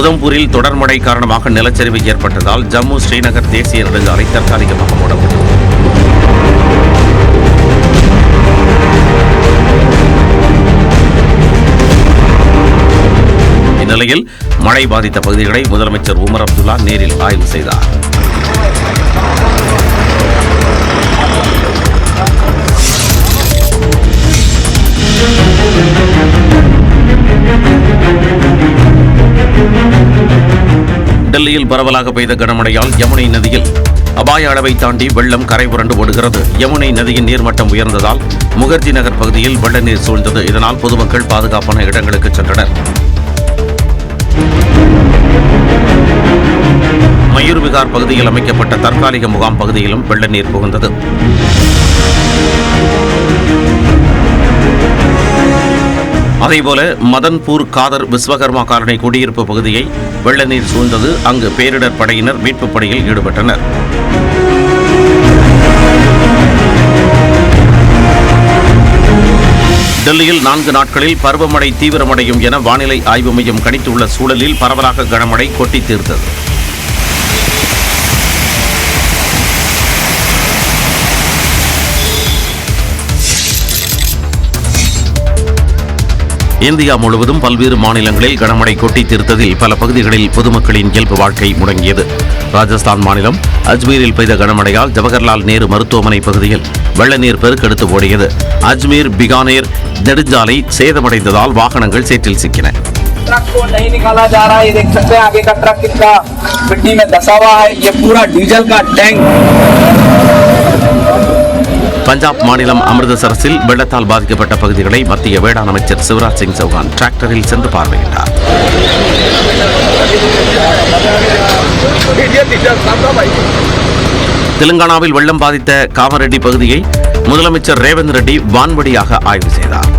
உதம்பூரில் தொடர் மழை காரணமாக நிலச்சரிவு ஏற்பட்டதால் ஜம்மு ஸ்ரீநகர் தேசிய நெடுஞ்சாலை தற்காலிகமாக மூடப்பட்டது. இந்நிலையில் மழை பாதித்த பகுதிகளை முதலமைச்சர் உமர் அப்துல்லா நேரில் ஆய்வு செய்தார். டெல்லியில் பரவலாக பெய்த கனமழையால் யமுனை நதியில் அபாய அளவை தாண்டி வெள்ளம் கரை புரண்டு ஓடுகிறது. யமுனை நதியின் நீர்மட்டம் உயர்ந்ததால் முகர்ஜி நகர் பகுதியில் வெள்ள நீர் சூழ்ந்தது. இதனால் பொதுமக்கள் பாதுகாப்பான இடங்களுக்கு சென்றனர். மயூர் விகார் பகுதியில் அமைக்கப்பட்ட தற்காலிக முகாம் பகுதியிலும் வெள்ள நீர் புகுந்தது. அதேபோல மதன்பூர் காதர் விஸ்வகர்மா காலனி குடியிருப்பு பகுதியை வெள்ள நீர் சூழ்ந்தது. அங்கு பேரிடர் படையினர் மீட்புப் பணியில் ஈடுபட்டனர். டெல்லியில் 4 நாட்களில் பருவமழை தீவிரமடையும் என வானிலை ஆய்வு மையம் கணித்துள்ள சூழலில் பரவலாக கனமழை கொட்டி தீர்த்தது. இந்தியா முழுவதும் பல்வேறு மாநிலங்களில் கனமழை கொட்டி தீர்த்ததில் பல பகுதிகளில் பொதுமக்களின் இயல்பு வாழ்க்கை முடங்கியது. ராஜஸ்தான் மாநிலம் அஜ்மீரில் பெய்த கனமழையால் ஜவஹர்லால் நேரு மருத்துவமனை பகுதியில் வெள்ள நீர் பெருக்கெடுத்து ஓடியது. அஜ்மீர் பிகானேர் நெடுஞ்சாலை சேதமடைந்ததால் வாகனங்கள் சேற்றில் சிக்கின. ट्रक को नहीं निकाला जा रहा है। ये देख सकते हैं आगे का ट्रक कितना मिट्टी में धसा हुआ है। ये पूरा डीजल का टैंक। பஞ்சாப் மாநிலம் அமிர்தசரஸில் வெள்ளத்தால் பாதிக்கப்பட்ட பகுதிகளை மத்திய வேளாண் அமைச்சர் சிவராஜ் சிங் சௌகான் டிராக்டரில் சென்று பார்வையிட்டார். தெலுங்கானாவில் வெள்ளம் பாதித்த காமரெட்டி பகுதியை முதலமைச்சர் ரேவந்த் ரெட்டி வான்வழியாக ஆய்வு செய்தார்.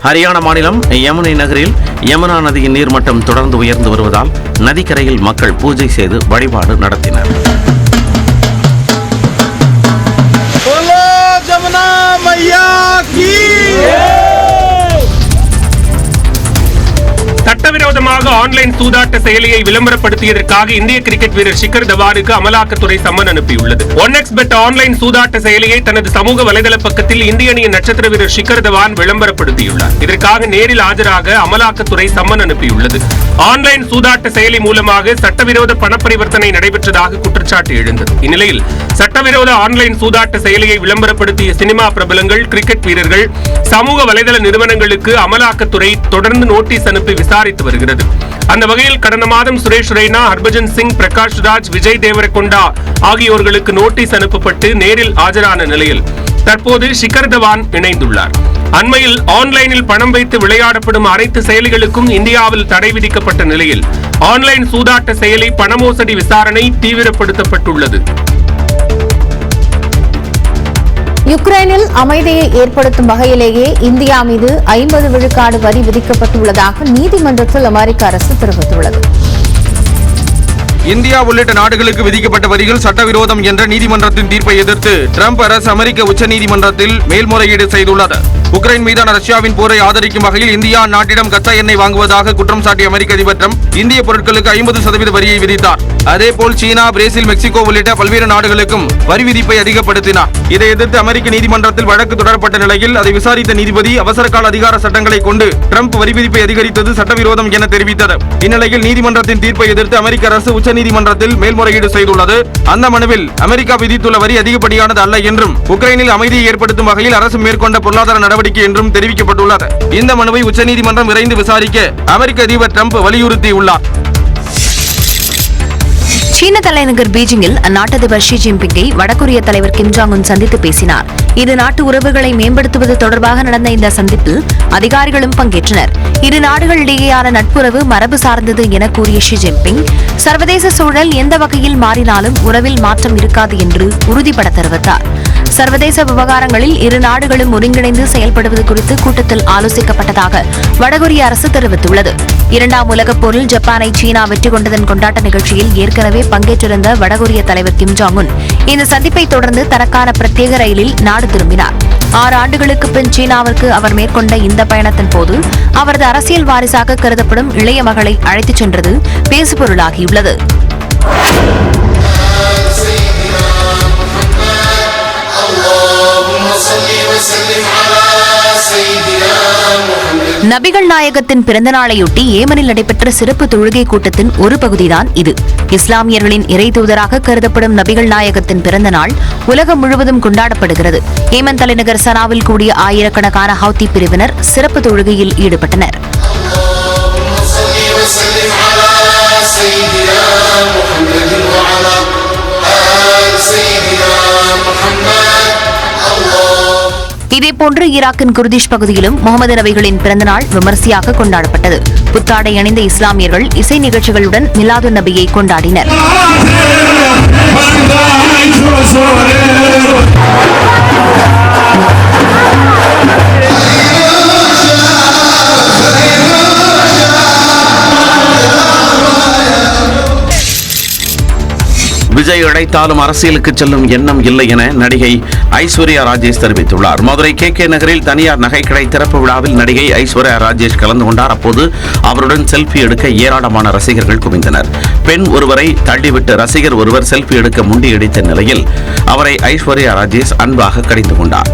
ஹரியானா மாநிலம் யமுனை நகரில் யமுனா நதியின் நீர்மட்டம் தொடர்ந்து உயர்ந்து வருவதால் நதிக்கரையில் மக்கள் பூஜை செய்து வழிபாடு நடத்தினர். சட்டவிரோதமாக ஆன்லைன் சூதாட்ட செயலியை விளம்பரப்படுத்தியதற்காக இந்திய கிரிக்கெட் வீரர் ஷிகர் தவானுக்கு அமலாக்கத்துறை சம்மன் அனுப்பியுள்ளது. 1xBet ஆன்லைன் சூதாட்ட செயலியை தனது சமூக வலைதள பக்கத்தில் இந்திய அணியின் நட்சத்திர வீரர் ஷிகர் தவான் விளம்பரப்படுத்தியுள்ளார். இதற்காக நேரில் ஆஜராக அமலாக்கத்துறை சம்மன் அனுப்பியுள்ளது. ஆன்லைன் சூதாட்ட செயலி மூலமாக சட்டவிரோத பணப்பரிவர்த்தனை நடைபெற்றதாக குற்றச்சாட்டு எழுந்தது. இந்நிலையில் சட்டவிரோத ஆன்லைன் சூதாட்ட செயலியை விளம்பரப்படுத்திய சினிமா பிரபலங்கள், கிரிக்கெட் வீரர்கள், சமூக வலைதள நிறுவனங்களுக்கு அமலாக்கத்துறை தொடர்ந்து நோட்டீஸ் அனுப்பி விசாரித்து வருகிறது. அந்த வகையில் கடந்த மாதம் சுரேஷ் ரெய்னா, ஹர்பஜன் சிங், பிரகாஷ் ராஜ், விஜய் தேவரகொண்டா ஆகியோர்களுக்கு நோட்டீஸ் அனுப்பப்பட்டு நேரில் ஆஜரான நிலையில் தற்போது ஷிகர் தவான் இணைந்துள்ளார். அண்மையில் ஆன்லைனில் பணம் வைத்து விளையாடப்படும் அனைத்து செயலிகளுக்கும் இந்தியாவில் தடை விதிக்கப்பட்ட நிலையில் ஆன்லைன் சூதாட்ட செயலி பணமோசடி விசாரணை தீவிரப்படுத்தப்பட்டுள்ளது. யுக்ரைனில் அமைதியை ஏற்படுத்தும் வகையிலேயே இந்தியா மீது 50 விழுக்காடு வரி விதிக்கப்பட்டுள்ளதாக நீதிமன்றத்தில் அமெரிக்க அரசு தெரிவித்துள்ளது. இந்தியா உள்ளிட்ட நாடுகளுக்கு விதிக்கப்பட்ட வரிகள் சட்டவிரோதம் என்ற நீதிமன்றத்தின் தீர்ப்பை எதிர்த்து டிரம்ப் அரசு அமெரிக்க உச்சநீதிமன்றத்தில் மேல்முறையீடு செய்துள்ளது. உக்ரைன் மீதான ரஷ்யாவின் போரை ஆதரிக்கும் வகையில் இந்தியா நாட்டிடம் கச்சா எண்ணெய் வாங்குவதாக குற்றம் சாட்டிய அமெரிக்க அதிபர் டிரம்ப் இந்திய பொருட்களுக்கு 50% வரியை விதித்தார். அதேபோல் சீனா, பிரேசில், மெக்சிகோ உள்ளிட்ட பல்வேறு நாடுகளுக்கும் வரி விதிப்பை அதிகப்படுத்தினார். இதை எதிர்த்து அமெரிக்க நீதிமன்றத்தில் வழக்கு தொடரப்பட்ட நிலையில் அதை விசாரித்த நீதிபதி அவசரகால அதிகார சட்டங்களை கொண்டு டிரம்ப் வரி விதிப்பை அதிகரித்தது சட்டவிரோதம் என தெரிவித்தது. இந்நிலையில் நீதிமன்றத்தின் தீர்ப்பை எதிர்த்து அமெரிக்க அரசு உச்சநீதிமன்றத்தில் மேல்முறையீடு செய்துள்ளது. அந்த மனுவில் அமெரிக்கா விதித்துள்ள வரி அதிகப்படியானது அல்ல என்றும் உக்ரைனில் அமைதியை ஏற்படுத்தும் வகையில் அரசு மேற்கொண்ட பொருளாதார நடவடிக்கை என்றும் தெரிவிக்கப்பட்டுள்ளது. இந்த மனுவை உச்சநீதிமன்றம் விரைந்து விசாரிக்க அமெரிக்க அதிபர் டிரம்ப் வலியுறுத்தியுள்ளார். சீன தலைநகர் பீஜிங்கில் அந்நாட்டு அதிபர் ஷி ஜின்பிங்கை வடகொரிய தலைவர் கிம் ஜாங் உன் சந்தித்து பேசினார். இரு நாட்டு உறவுகளை மேம்படுத்துவது தொடர்பாக நடந்த இந்த சந்திப்பில் அதிகாரிகளும் பங்கேற்றனர். இரு நாடுகளிடையேயான நட்புறவு மரபு சார்ந்தது என கூறிய ஷி ஜின்பிங், சர்வதேச சூழல் எந்த வகையில் மாறினாலும் உறவில் மாற்றம் இருக்காது என்று உறுதிபட தெரிவித்தார். சர்வதேச விவகாரங்களில் இரு நாடுகளும் ஒருங்கிணைந்து செயல்படுவது குறித்து கூட்டத்தில் ஆலோசிக்கப்பட்டதாக வடகொரிய அரசு தெரிவித்துள்ளது. இரண்டாம் உலகப் போரில் ஜப்பானை சீனா வெற்றி கொண்டதன் கொண்டாட்ட நிகழ்ச்சியில் ஏற்கனவே பங்கேற்றிருந்த வடகொரிய தலைவர் கிம் ஜாங் உன் இந்த சந்திப்பை தொடர்ந்து தனக்கான பிரத்யேக ரயிலில் நாடு திரும்பினார். 6 ஆண்டுகளுக்கு பின் சீனாவிற்கு அவர் மேற்கொண்ட இந்த பயணத்தின் போது அவரது அரசியல் வாரிசாக கருதப்படும் இளைய மகளை அழைத்துச் சென்றது பேசுபொருளாகியுள்ளது. நபிகள் நாயகத்தின் பிறந்த நாளையொட்டி ஏமனில் நடைபெற்ற சிறப்பு தொழுகை கூட்டத்தின் ஒரு பகுதிதான் இது. இஸ்லாமியர்களின் இறை தூதராக கருதப்படும் நபிகள் நாயகத்தின் பிறந்த நாள் உலகம் முழுவதும் கொண்டாடப்படுகிறது. ஏமன் தலைநகர் சனாவில் கூடிய ஆயிரக்கணக்கான ஹவுத்தி பிரிவினர் சிறப்பு தொழுகையில் ஈடுபட்டனர். இதேபோன்று ஈராக்கின் குர்திஷ் பகுதியிலும் முகமது நபிகளின் பிறந்தநாள் விமரிசையாக கொண்டாடப்பட்டது. புத்தாடை அணிந்த இஸ்லாமியர்கள் இசை நிகழ்ச்சிகளுடன் மிலாது நபியை கொண்டாடினர். விஜய் அழைத்தாலும் அரசியலுக்கு செல்லும் எண்ணம் இல்லை என நடிகை ஐஸ்வர்யா ராஜேஷ் தெரிவித்துள்ளார். மதுரை KK நகரில் தனியார் நகைக்கடை திறப்பு விழாவில் நடிகை ஐஸ்வர்யா ராஜேஷ் கலந்து கொண்டார். அப்போது அவருடன் செல்ஃபி எடுக்க ஏராளமான ரசிகர்கள் குவிந்தனர். பெண் ஒருவரை தள்ளிவிட்டு ரசிகர் ஒருவர் செல்ஃபி எடுக்க முண்டியடித்த நிலையில் அவரை ஐஸ்வர்யா ராஜேஷ் அன்பாக கடிந்து கொண்டார்.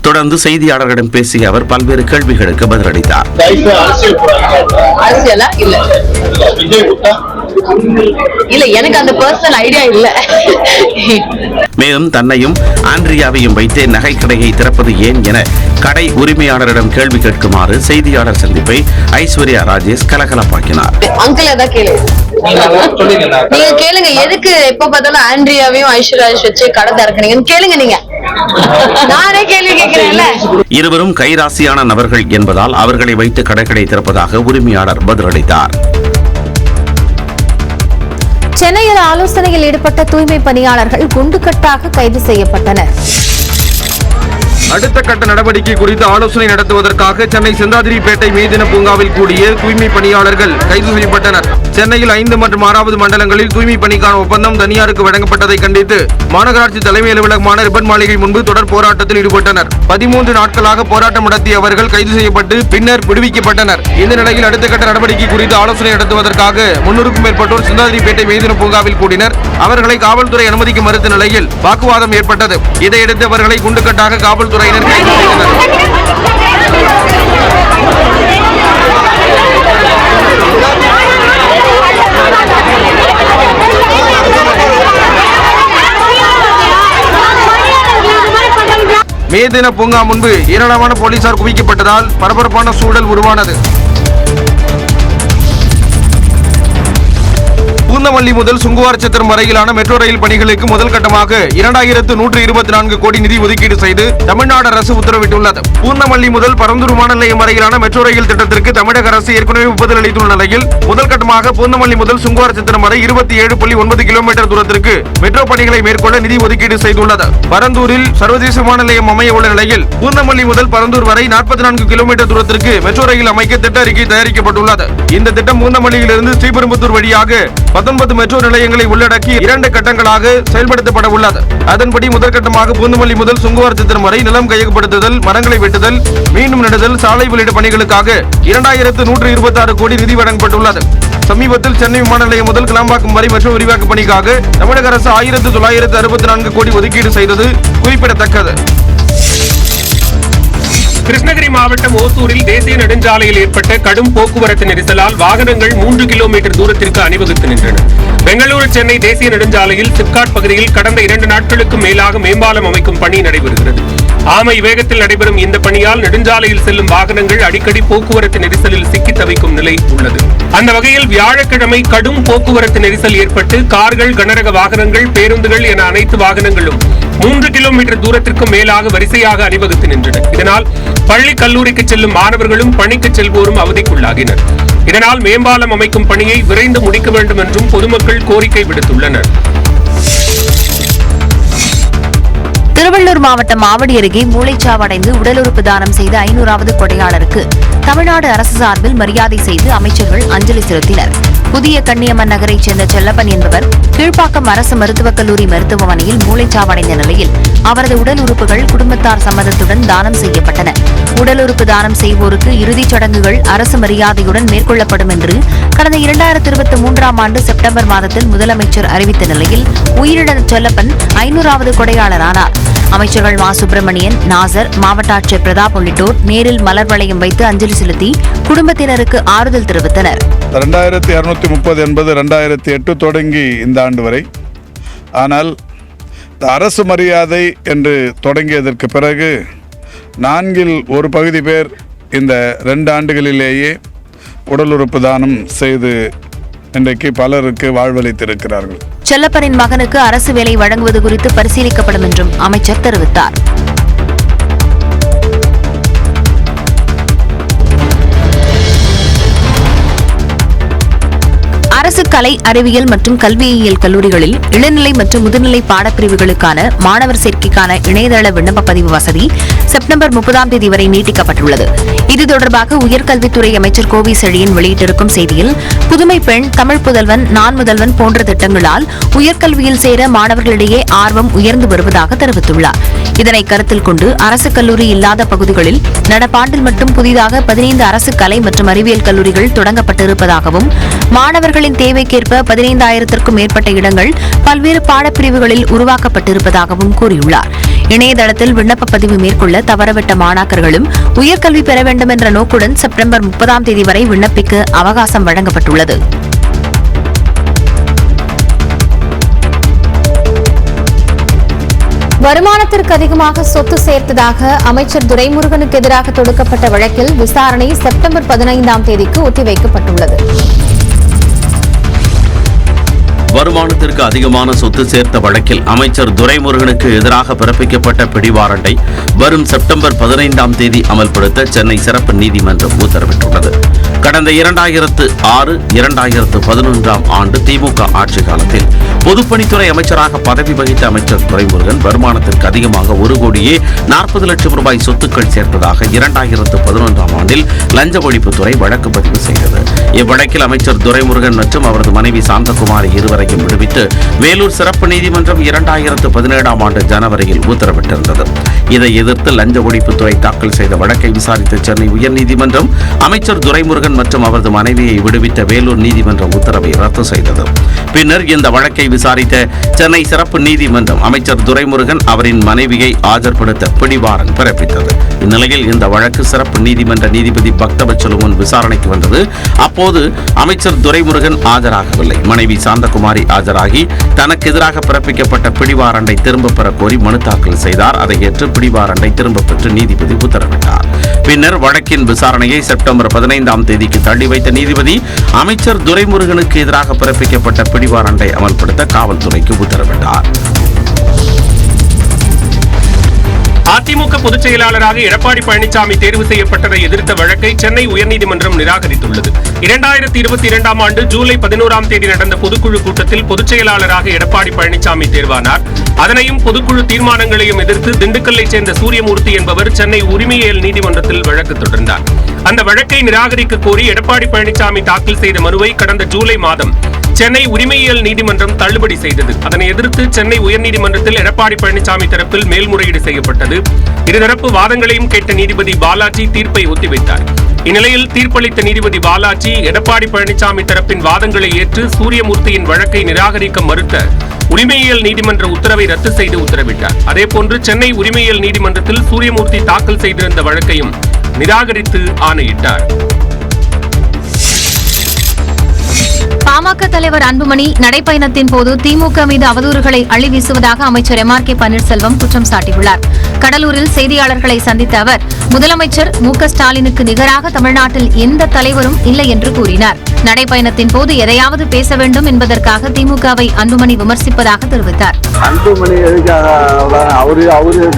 தொடர்ந்து செய்தியாளர்களிடம் பேசிய அவர் பல்வேறு கேள்விகளுக்கு பதிலளித்தார். அரசியலா இல்ல எனக்கு அந்த பர்சனல் ஐடியா இல்ல. மேலும் தன்னையும் ஆண்ட்ரியாவையும் வைத்தே நகை கடையை திறப்பது ஏன் என கடை உரிமையாளரிடம் கேள்வி கேட்குமாறு செய்தியாளர் சந்திப்பை ஐஸ்வர்யா ராஜேஷ் கலகலப்பாக்கினார். அங்கிள் ஏதா நீங்க கேளுங்க, எதுக்கு எப்ப பார்த்தாலும் ஆண்ட்ரியாவையும் ஐஸ்வர்யா வச்சு கடை திறக்கணுங்கன்னு கேளுங்க. நீங்க நானே கேள்வி கேட்கிறேன்ல. இருவரும் கைராசியான நபர்கள் என்பதால் அவர்களை வைத்து கடைகளை திறப்பதாக உரிமையாளர் பதிலளித்தார். சென்னையில் ஆலோசனையில் ஈடுபட்ட தூய்மை பணியாளர்கள் குண்டுக்கட்டாக கைது செய்யப்பட்டனர். அடுத்த கட்ட நடவடிக்கை குறித்து ஆலோசனை நடத்துவதற்காக சென்னை செந்தாதிரிப்பேட்டை மேதின பூங்காவில் கூடிய தூய்மை பணியாளர்கள் கைது செய்யப்பட்டனர். சென்னையில் 5 மற்றும் 6வது மண்டலங்களில் தூய்மை பணிக்கான ஒப்பந்தம் தனியாருக்கு வழங்கப்பட்டதை கண்டித்து மாநகராட்சி தலைமை அலுவலகமான ரிப்பன் மாளிகை முன்பு தொடர் போராட்டத்தில் ஈடுபட்டனர். 13 நாட்களாக போராட்டம் நடத்திய அவர்கள் கைது செய்யப்பட்டு பின்னர் விடுவிக்கப்பட்டனர். இந்த நிலையில் அடுத்த கட்ட நடவடிக்கை குறித்து ஆலோசனை நடத்துவதற்காக 300க்கும் மேற்பட்டோர் செந்தாதிரிப்பேட்டை மேதின பூங்காவில் கூடினர். அவர்களை காவல்துறை அனுமதிக்க மறுத்த நிலையில் வாக்குவாதம் ஏற்பட்டது. இதையடுத்து அவர்களை குண்டுக்கட்டாக காவல்துறையினர் கைது செய்தனர். மேதின பூங்கா முன்பு ஏராளமான போலீசார் குவிக்கப்பட்டதால் பரபரப்பான சூழல் உருவானது. பூந்தமல்லி முதல் சுங்குவார் சத்திரம் வரையிலான மெட்ரோ ரயில் பணிகளுக்கு முதல் கட்டமாக 2124 கோடி நிதி ஒதுக்கீடு செய்து தமிழ்நாடு அரசு உத்தரவிட்டுள்ளது. பூந்தமல்லி முதல் பரந்தூர் விமான நிலையம் வரையிலான மெட்ரோ ரயில் திட்டத்திற்கு தமிழக அரசு ஏற்கனவே ஒப்புதல் அளித்துள்ள நிலையில் முதல் கட்டமாக பூந்தமல்லி முதல் சுங்குவார் சத்திரம் வரை 27.9 கிலோமீட்டர் தூரத்திற்கு மெட்ரோ பணிகளை மேற்கொள்ள நிதி ஒதுக்கீடு செய்துள்ளது. பரந்தூரில் சர்வதேச விமான நிலையம் அமைய உள்ள நிலையில் பூந்தமல்லி முதல் பரந்தூர் வரை 44 கிலோமீட்டர் தூரத்திற்கு மெட்ரோ ரயில் அமைக்க திட்ட அறிக்கை தயாரிக்கப்பட்டுள்ளது. இந்த திட்டம் பூந்தமல்லியிலிருந்து ஸ்ரீபெரும்புத்தூர் வழியாக 19 மெட்ரோ நிலையங்களை உள்ளடக்கி 2 கட்டங்களாக செயல்படுத்தப்பட உள்ளது. அதன்படி முதற்கட்டமாக பூந்தமல்லி முதல் சுங்குவார் சத்திரம் வரை நிலம் கையகப்படுத்துதல், மரங்களை வெட்டுதல், மீண்டும் நடுதல், சாலை உள்ளிட்ட பணிகளுக்காக 2126 கோடி நிதி வழங்கப்பட்டுள்ளது. சமீபத்தில் சென்னை விமான நிலையம் முதல் கிளாம்பாக்கம் வரை மெட்ரோ விரிவாக்க பணிக்காக தமிழக அரசு 1964 கோடி ஒதுக்கீடு செய்தது குறிப்பிடத்தக்கது. கிருஷ்ணகிரி மாவட்டம் ஓசூரில் தேசிய நெடுஞ்சாலையில் ஏற்பட்ட கடும் போக்குவரத்து நெரிசலால் வாகனங்கள் 3 கிலோமீட்டர் தூரத்திற்கு அணிவகுத்து நின்றன. பெங்களூரு சென்னை தேசிய நெடுஞ்சாலையில் சிப்காட் பகுதியில் கடந்த 2 நாட்களுக்கு மேலாக மேம்பாலம் அமைக்கும் பணி நடைபெறுகிறது. ஆமை வேகத்தில் நடைபெறும் இந்த பணியால் நெடுஞ்சாலையில் செல்லும் வாகனங்கள் அடிக்கடி போக்குவரத்து நெரிசலில் சிக்கி தவிக்கும் நிலை உள்ளது. அந்த வகையில் வியாழக்கிழமை கடும் போக்குவரத்து நெரிசல் ஏற்பட்டு கார்கள், கனரக வாகனங்கள், பேருந்துகள் என அனைத்து வாகனங்களும் 3 கிலோமீட்டர் தூரத்திற்கும் மேலாக வரிசையாக அணிவகுத்து நின்றன. இதனால் பள்ளி, கல்லூரிக்கு செல்லும் மாணவர்களும் பணிக்கு செல்வோரும் அவதிக்குள்ளாகினர். இதனால் மேம்பாலம் அமைக்கும் பணியை விரைந்து முடிக்க வேண்டும் என்றும் பொதுமக்கள் கோரிக்கை விடுத்துள்ளனர். திருவள்ளூர் மாவட்டம் ஆவடி அருகே மூளைச்சாவடைந்து உடல் உறுப்பு தானம் செய்த 500வது கொடையாளருக்கு தமிழ்நாடு அரசு சார்பில் மரியாதை செய்து அமைச்சர்கள் அஞ்சலி செலுத்தினர். புதிய கன்னியம்மன் நகரைச் சேர்ந்த செல்லப்பன் என்பவர் கீழ்ப்பாக்கம் அரசு மருத்துவக் கல்லூரி மருத்துவமனையில் மூளைச்சாவடைந்த நிலையில் அவரது உடல் உறுப்புகள் குடும்பத்தார் சம்மதத்துடன் தானம் செய்யப்பட்டன. உடல் உறுப்பு தானம் செய்வோருக்கு இறுதிச் சடங்குகள் அரசு மரியாதையுடன் மேற்கொள்ளப்படும் என்று கடந்த 2023ஆம் ஆண்டு செப்டம்பர் மாதத்தில் முதலமைச்சர் அறிவித்த நிலையில் உயிரிழந்த செல்லப்பன் 500வது கொடையாளரானார். அமைச்சர்கள் மா சுப்பிரமணியன், நாசர், மாவட்ட ஆட்சியர் பிரதாப் உள்ளிட்டோர் நேரில் மலர் வளையம் வைத்து அஞ்சலி செலுத்தி குடும்பத்தினருக்கு ஆறுதல் தெரிவித்தனர். 2230 என்பது 2008 தொடங்கி இந்த ஆண்டு வரை. ஆனால் அரசு மரியாதை என்று தொடங்கியதற்கு பிறகு 4 பகுதி பேர் இந்த 2 ஆண்டுகளிலேயே உடல் உறுப்பு தானம் செய்து இன்றைக்கு பலருக்கு வாழ்வளித்திருக்கிறார்கள். செல்லப்பனின் மகனுக்கு அரசு வேலை வழங்குவது குறித்து பரிசீலிக்கப்படும் என்றும் அமைச்சர் தெரிவித்தார். அரசு கலை, அறிவியல் மற்றும் கல்வியியல் கல்லூரிகளில் இளநிலை மற்றும் முதுநிலை பாடப்பிரிவுகளுக்கான மாணவர் சேர்க்கைக்கான இணையதள விண்ணப்ப பதிவு வசதி செப்டம்பர் 30ஆம் தேதி வரை நீட்டிக்கப்பட்டுள்ளது. இது தொடர்பாக உயர்கல்வித்துறை அமைச்சர் கோவி செழியன் வெளியிட்டிருக்கும் செய்தியில், புதுமை பெண், தமிழ் புதல்வன், நான் முதல்வன் போன்ற திட்டங்களால் உயர்கல்வியில் சேர மாணவர்களிடையே ஆர்வம் உயர்ந்து வருவதாக தெரிவித்துள்ளார். இதனை கருத்தில் கொண்டு அரசு கல்லூரி இல்லாத பகுதிகளில் நடப்பாண்டில் மட்டும் புதிதாக 15 அரசு கலை மற்றும் அறிவியல் கல்லூரிகள் தொடங்கப்பட்டிருப்பதாகவும், மாணவர்களின் தேவைக்கேற்ப 15,000க்கும் மேற்பட்ட இடங்கள் பல்வேறு பாடப்பிரிவுகளில் உருவாக்கப்பட்டிருப்பதாகவும் கூறியுள்ளார். இணையதளத்தில் விண்ணப்ப பதிவு மேற்கொள்ள தவறவிட்ட மாணாக்கர்களும் உயர்கல்வி பெற வேண்டும் என்ற நோக்குடன் செப்டம்பர் 30ஆம் தேதி வரை விண்ணப்பிக்க அவகாசம் வழங்கப்பட்டுள்ளது. வருமானத்திற்கு அதிகமாக சொத்து சேர்த்ததாக அமைச்சர் துரைமுருகனுக்கு எதிராக தொடுக்கப்பட்ட வழக்கில் விசாரணை செப்டம்பர் 15ஆம் தேதிக்கு ஒத்திவைக்கப்பட்டுள்ளது. வருமானத்திற்கு அதிகமான சொத்து சேர்த்த வழக்கில் அமைச்சர் துரைமுருகனுக்கு எதிராக பிறப்பிக்கப்பட்ட பிடிவாரண்டை வரும் செப்டம்பர் 15ஆம் தேதி அமல்படுத்த சென்னை சிறப்பு நீதிமன்றம் உத்தரவிட்டுள்ளது. கடந்த 2006-2011ஆம் ஆண்டு திமுக ஆட்சி காலத்தில் பொதுப்பணித்துறை அமைச்சராக பதவி வகித்த அமைச்சர் துரைமுருகன் வருமானத்திற்கு அதிகமாக 1,40,00,000 ரூபாய் சொத்துக்கள் சேர்த்ததாக 2011ஆம் ஆண்டில் லஞ்ச ஒழிப்புத்துறை வழக்கு பதிவு செய்தது. இவ்வழக்கில் அமைச்சர் துரைமுருகன் மற்றும் அவரது மனைவி சாந்தகுமாரி இருவரையும் விடுவித்து வேலூர் சிறப்பு நீதிமன்றம் 2017ஆம் ஆண்டு ஜனவரியில் உத்தரவிட்டிருந்தது. இதை எதிர்த்து லஞ்ச ஒழிப்புத்துறை தாக்கல் செய்த வழக்கை விசாரித்த சென்னை உயர்நீதிமன்றம் அமைச்சர் துரைமுருகன் மற்றும் அவரது மனைவியை விடுவித்த வேலூர் நீதிமன்ற உத்தரவை ரத்து செய்தது. பின்னர் இந்த வழக்கை விசாரித்த சென்னை சிறப்பு நீதிமன்றம் அமைச்சர் துரைமுருகன் அவரின் மனைவியை ஆஜர்படுத்த பிடிவாரண்ட் பிறப்பித்தது. இந்நிலையில் இந்த வழக்கு சிறப்பு நீதிமன்ற நீதிபதி பக்தவச்சலு முன் விசாரணைக்கு வந்தது. அப்போது அமைச்சர் துரைமுருகன் ஆஜராகவில்லை. மனைவி சாந்தகுமாரி ஆஜராகி தனக்கு எதிராக பிறப்பிக்கப்பட்ட பிடிவாரண்டை திரும்பப் பெற கோரி மனு தாக்கல் செய்தார். அதை ஏற்று பிடிவாரண்டை திரும்பப் பெற்று நீதிபதி உத்தரவிட்டார். பின்னர் வழக்கின் விசாரணையை செப்டம்பர் 15ஆம் தேதிக்கு தள்ளி வைத்த நீதிபதி அமைச்சர் துரைமுருகனுக்கு எதிராக பிறப்பிக்கப்பட்ட பிடிவாரண்டை அமல்படுத்த காவல்துறைக்கு உத்தரவிட்டார். அதிமுக பொதுச் செயலாளராக எடப்பாடி பழனிசாமி தேர்வு செய்யப்பட்டதை எதிர்த்த வழக்கை சென்னை உயர்நீதிமன்றம் நிராகரித்துள்ளது. 2022ஆம் ஆண்டு ஜூலை 11ஆம் தேதி நடந்த பொதுக்குழு கூட்டத்தில் பொதுச் செயலாளராக எடப்பாடி பழனிசாமி தேர்வானார். அதனையும் பொதுக்குழு தீர்மானங்களையும் எதிர்த்து திண்டுக்கல்லைச் சேர்ந்த சூரியமூர்த்தி என்பவர் சென்னை உரிமையியல் நீதிமன்றத்தில் வழக்கு தொடர்ந்தார். அந்த வழக்கை நிராகரிக்க கோரி எடப்பாடி பழனிசாமி தாக்கல் செய்த மனுவை கடந்த ஜூலை மாதம் சென்னை உரிமையியல் நீதிமன்றம் தள்ளுபடி செய்தது. அதனை எதிர்த்து சென்னை உயர்நீதிமன்றத்தில் எடப்பாடி பழனிசாமி தரப்பில் மேல்முறையீடு செய்யப்பட்டது. இருதரப்பு வாதங்களையும் கேட்ட நீதிபதி பாலாஜி தீர்ப்பை ஒத்திவைத்தார். இந்நிலையில் தீர்ப்பளித்த நீதிபதி பாலாஜி எடப்பாடி பழனிசாமி தரப்பின் வாதங்களை ஏற்று சூரியமூர்த்தியின் வழக்கை நிராகரிக்க மறுத்த உரிமையியல் நீதிமன்ற உத்தரவை ரத்து செய்து உத்தரவிட்டார். அதேபோன்று சென்னை உரிமையியல் நீதிமன்றத்தில் சூரியமூர்த்தி தாக்கல் செய்திருந்த வழக்கையும் நிராகரித்து ஆணையிட்டார். பாமக தலைவர் அன்புமணி நடைப்பயணத்தின் போது திமுக மீது அவதூறுகளை அள்ளி வீசுவதாக அமைச்சர் MRK பன்னீர்செல்வம் குற்றம் சாட்டியுள்ளார். கடலூரில் செய்தியாளர்களை சந்தித்த அவர் முதலமைச்சர் மு.க.ஸ்டாலினுக்கு நிகராக தமிழ்நாட்டில் எந்த தலைவரும் இல்லை என்று கூறினார். நடைப்பயணத்தின் போது எதையாவது பேச வேண்டும் என்பதற்காக திமுகவை அன்புமணி விமர்சிப்பதாக தெரிவித்தார். அன்புமணி அவரு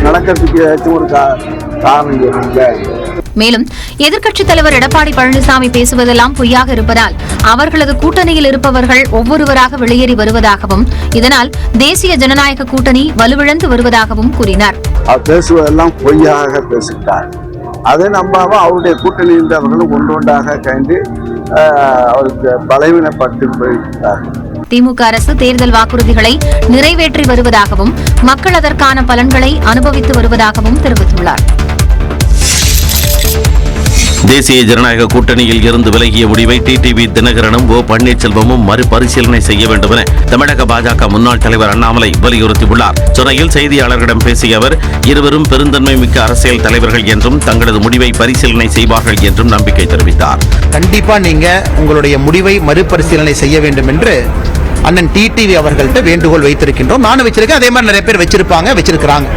நடக்கிறதுக்கு ஒரு காரணம். மேலும் எதிர்க்கட்சித் தலைவர் எடப்பாடி பழனிசாமி பேசுவதெல்லாம் பொய்யாக இருப்பதால் அவர்களது கூட்டணியில் இருப்பவர்கள் ஒவ்வொருவராக வெளியேறி வருவதாகவும் இதனால் தேசிய ஜனநாயக கூட்டணி வலுவிழந்து வருவதாகவும் கூறினார். பேசுவதெல்லாம் பொய்யாக பேசுகிறார். அதை நம்பாம அவருடைய கூட்டணி இருந்தவர்களும் ஒன்றொன்றாக கண்டு அவருக்கு பலவீனப்பட்டு போயிருக்கிறார். திமுக அரசு தேர்தல் வாக்குறுதிகளை நிறைவேற்றி வருவதாகவும் மக்கள் அதற்கான பலன்களை அனுபவித்து வருவதாகவும் தெரிவித்துள்ளார். தேசிய ஜனநாயக கூட்டணியில் இருந்து விலகிய முடிவை டிடிவி தினகரனும் ஓ பன்னீர்செல்வமும் மறுபரிசீலனை செய்ய வேண்டும் என தமிழக பாஜக முன்னாள் தலைவர் அண்ணாமலை வலியுறுத்தியுள்ளார். சென்னையில் செய்தியாளர்களிடம் பேசிய அவர் இருவரும் பெருந்தன்மை மிக்க அரசியல் தலைவர்கள் என்றும் தங்களது முடிவை பரிசீலனை செய்வார்கள் என்றும் நம்பிக்கை தெரிவித்தார். கண்டிப்பா நீங்க உங்களுடைய முடிவை மறுபரிசீலனை செய்ய வேண்டும் என்று அண்ணன் டிடிவி அவர்கள்ட்ட வேண்டுகோள் வைத்திருக்கின்றோம். நானும் வச்சிருக்கேன், அதே மாதிரி நிறைய பேர் வச்சிருக்கிறாங்க.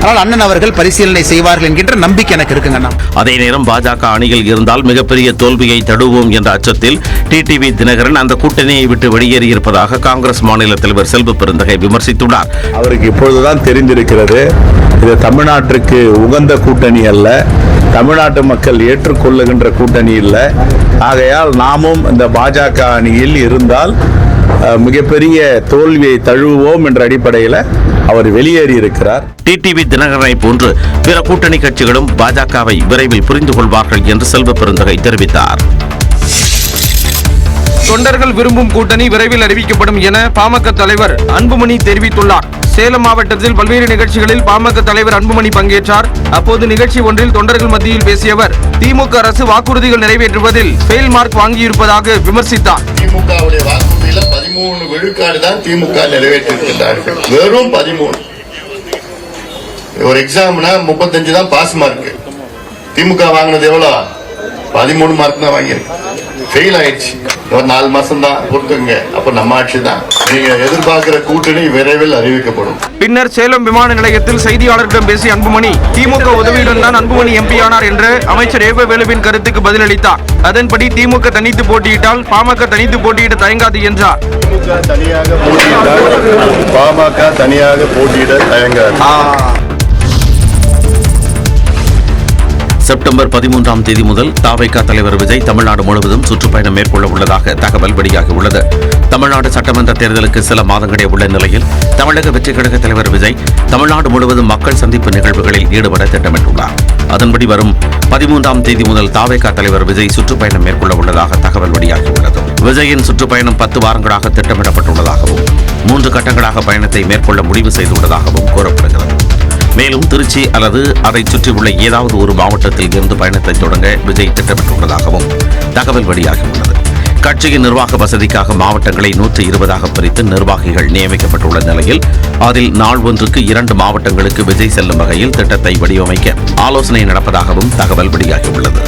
ஆனால் அண்ணன் அவர்கள் பரிசீலனை செய்வார்கள் என்கின்ற நம்பிக்கை எனக்கு இருக்குங்க. அதே நேரம் பாஜக அணியில் இருந்தால் மிகப்பெரிய தோல்வியை தடுவோம் என்ற அச்சத்தில் டிடிவி தினகரன் அந்த கூட்டணியை விட்டு வெளியேறியிருப்பதாக காங்கிரஸ் மாநில தலைவர் செல்வ பெருந்தகை விமர்சித்துள்ளார். அவருக்கு இப்பொழுதுதான் தெரிந்திருக்கிறது, இது தமிழ்நாட்டிற்கு உகந்த கூட்டணி அல்ல, தமிழ்நாட்டு மக்கள் ஏற்றுக்கொள்ளுகின்ற கூட்டணி இல்லை. ஆகையால் நாமும் இந்த பாஜக அணியில் இருந்தால் மிகப்பெரிய தோல்வியை தழுவுவோம் என்ற அடிப்படையில் அவர் வெளியேறி இருக்கிறார். டிடிவி தினகரனை போன்று பிற கூட்டணி கட்சிகளும் பாஜகவை விரைவில் புரிந்து கொள்வார்கள் என்று செல்வ பெருந்தகை தெரிவித்தார். தொண்டர்கள் விரும்பும் கூட்டணி விரைவில் அறிவிக்கப்படும் என பாமக தலைவர் அன்புமணி தெரிவித்துள்ளார். சேலம் மாவட்டத்தில் பல்வேறு நிகழ்ச்சிகளில் பாமக தலைவர் அன்புமணி பங்கேற்றார். அப்போது நிகழ்ச்சி ஒன்றில் தொண்டர்கள் மத்தியில் பேசிய அவர் திமுக அரசு வாக்குறுதிகள் நிறைவேற்றுவதில் ஃபெயில் மார்க் வாங்கியிருப்பதாக விமர்சித்தார். திமுகவுடைய வாக்குறுதியில 13 விழுக்காடு தான் திமுக நிறைவேற்றிருக்கிறார்கள். வெறும் 13. ஒரு எக்ஸாம்னா 35 தான் பாஸ் மார்க். திமுக வாங்கினது எவ்வளவு? 13 மார்க் தான் வாங்கியிருக்கு. ஃபெயில் ஆயிடுச்சு. ஒரு 4 மாசம் தான் பொறுத்துங்க. அப்ப நம்ம ஆட்சி தான். நீங்க எதிர்பார்க்கிற கூட்டணி விரைவில் அறிவிக்கப்படும். பின்னர் சேலம் விமான நிலையத்தில் செய்தியாளர்களிடம் பேசிய அன்புமணி திமுக உதவியுடன் தான் அன்புமணி எம்பி ஆனார் என்ற அமைச்சர் ஏவ வேலுவின் கருத்துக்கு பதிலளித்தார். அதன்படி திமுக தனித்து போட்டியிட்டால் பாமக தனித்து போட்டியிட தயங்காது என்றார். பாமக தனியாக போட்டியிட தயங்காது. செப்டம்பர் 13ஆம் தேதி முதல் தவேக தலைவர் விஜய் தமிழ்நாடு முழுவதும் சுற்றுப்பயணம் மேற்கொள்ள உள்ளதாக தகவல் வெளியாகியுள்ளது. தமிழ்நாடு சட்டமன்ற தேர்தலுக்கு சில மாதங்களே உள்ள நிலையில் தமிழக வெற்றிக் கழக தலைவர் விஜய் தமிழ்நாடு முழுவதும் மக்கள் சந்திப்பு நிகழ்வுகளில் ஈடுபட திட்டமிட்டுள்ளார். அதன்படி வரும் 13ஆம் தேதி முதல் தவேக தலைவர் விஜய் சுற்றுப்பயணம் மேற்கொள்ள உள்ளதாக தகவல் வெளியாகியுள்ளது. விஜயின் சுற்றுப்பயணம் 10 வாரங்களாக திட்டமிடப்பட்டுள்ளதாகவும் 3 கட்டங்களாக பயணத்தை மேற்கொள்ள முடிவு செய்துள்ளதாகவும் கூறப்படுகிறது. மேலும் திருச்சி அல்லது அதை சுற்றியுள்ள ஏதாவது ஒரு மாவட்டத்தில் இருந்து பயணத்தை தொடங்க விஜய் திட்டமிட்டுள்ளதாகவும் தகவல் வெளியாகியுள்ளது. கட்சியின் நிர்வாக வசதிக்காக மாவட்டங்களை 120ஆக பிரித்து நிர்வாகிகள் நியமிக்கப்பட்டுள்ள நிலையில் அதில் நாள் ஒன்றுக்கு 2 மாவட்டங்களுக்கு விஜய் செல்லும் வகையில் திட்டத்தை வடிவமைக்க ஆலோசனை நடப்பதாகவும் தகவல் வெளியாகியுள்ளது.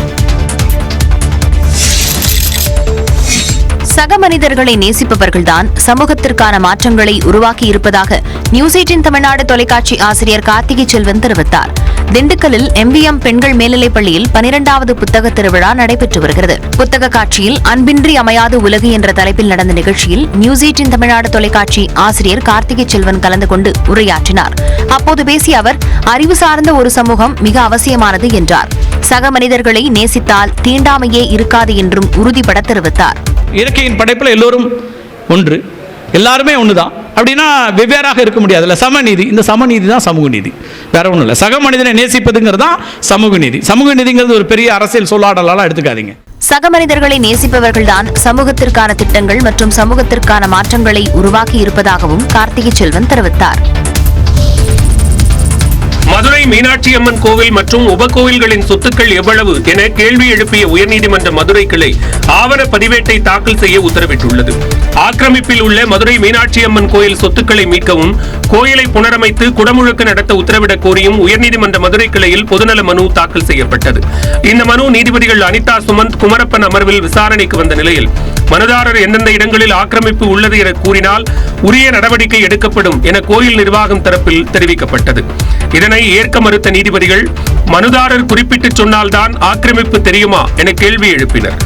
சக மனிதர்களை நேசிப்பவர்கள்தான் சமூகத்திற்கான மாற்றங்களை உருவாக்கி இருப்பதாக நியூஸ் 18 தமிழ்நாடு தொலைக்காட்சி ஆசிரியர் கார்த்திகை செல்வன் தெரிவித்தார். திண்டுக்கல்லில் MVM பெண்கள் மேல்நிலைப் பள்ளியில் 12வது புத்தக திருவிழா நடைபெற்று வருகிறது. புத்தக காட்சியில் அன்பின்றி அமையாது உலகு என்ற தலைப்பில் நடந்த நிகழ்ச்சியில் நியூஸ் 18 தமிழ்நாடு தொலைக்காட்சி ஆசிரியர் கார்த்திகை செல்வன் கலந்து கொண்டு உரையாற்றினார். அப்போது பேசிய அவர் அறிவு சார்ந்த ஒரு சமூகம் மிக அவசியமானது என்றார். சக மனிதர்களை நேசித்தால் தீண்டாமையே இருக்காது என்றும் உறுதிபட தெரிவித்தார். இயற்கையின் படைப்பில் எல்லோரும் ஒன்று, எல்லாருமே ஒண்ணுதான். அப்படின்னா வெவ்வேறாக இருக்க முடியாதுல்ல. சமநீதி, இந்த சமநீதி தான் சமூக நீதி, வேற ஒன்றும் இல்லை. சக மனிதனை நேசிப்பதுங்கிறது தான் சமூக நீதி. சமூக நீதிங்கிறது ஒரு பெரிய அரசியல் சொல்லாடலாம் எடுத்துக்காதீங்க. சக மனிதர்களை நேசிப்பவர்கள்தான் சமூகத்திற்கான திட்டங்கள் மற்றும் சமூகத்திற்கான மாற்றங்களை உருவாக்கி இருப்பதாகவும் கார்த்திகை செல்வன் தெரிவித்தார். மதுரை மீனாட்சி அம்மன் கோவில் மற்றும் உபகோவில்களின் சொத்துக்கள் எவ்வளவு என கேள்வி எழுப்பிய உயர்நீதிமன்ற மதுரை கிளை ஆவண பதிவேட்டை தாக்கல் செய்ய உத்தரவிட்டுள்ளது. ஆக்கிரமிப்பில் உள்ள மதுரை மீனாட்சி அம்மன் கோயில் சொத்துக்களை மீட்கவும் கோயிலை புனரமைத்து குடமுழுக்கு நடத்த உத்தரவிடக் கோரியும் உயர்நீதிமன்ற மதுரை கிளையில் பொதுநல மனு தாக்கல் செய்யப்பட்டது. இந்த மனு நீதிபதிகள் அனிதா சுமந்த், குமரப்பன் அமர்வில் விசாரணைக்கு வந்த நிலையில் மனுதாரர் எந்தெந்த இடங்களில் ஆக்கிரமிப்பு உள்ளது என கூறினால் உரிய நடவடிக்கை எடுக்கப்படும் என கோயில் நிர்வாகம் தரப்பில் தெரிவிக்கப்பட்டது. இதனை ஏற்க மறுத்த நீதிபதிகள் மனுதாரர் குறிப்பிட்டு சொன்னால்தான் ஆக்கிரமிப்பு தெரியுமா என கேள்வி எழுப்பினர்.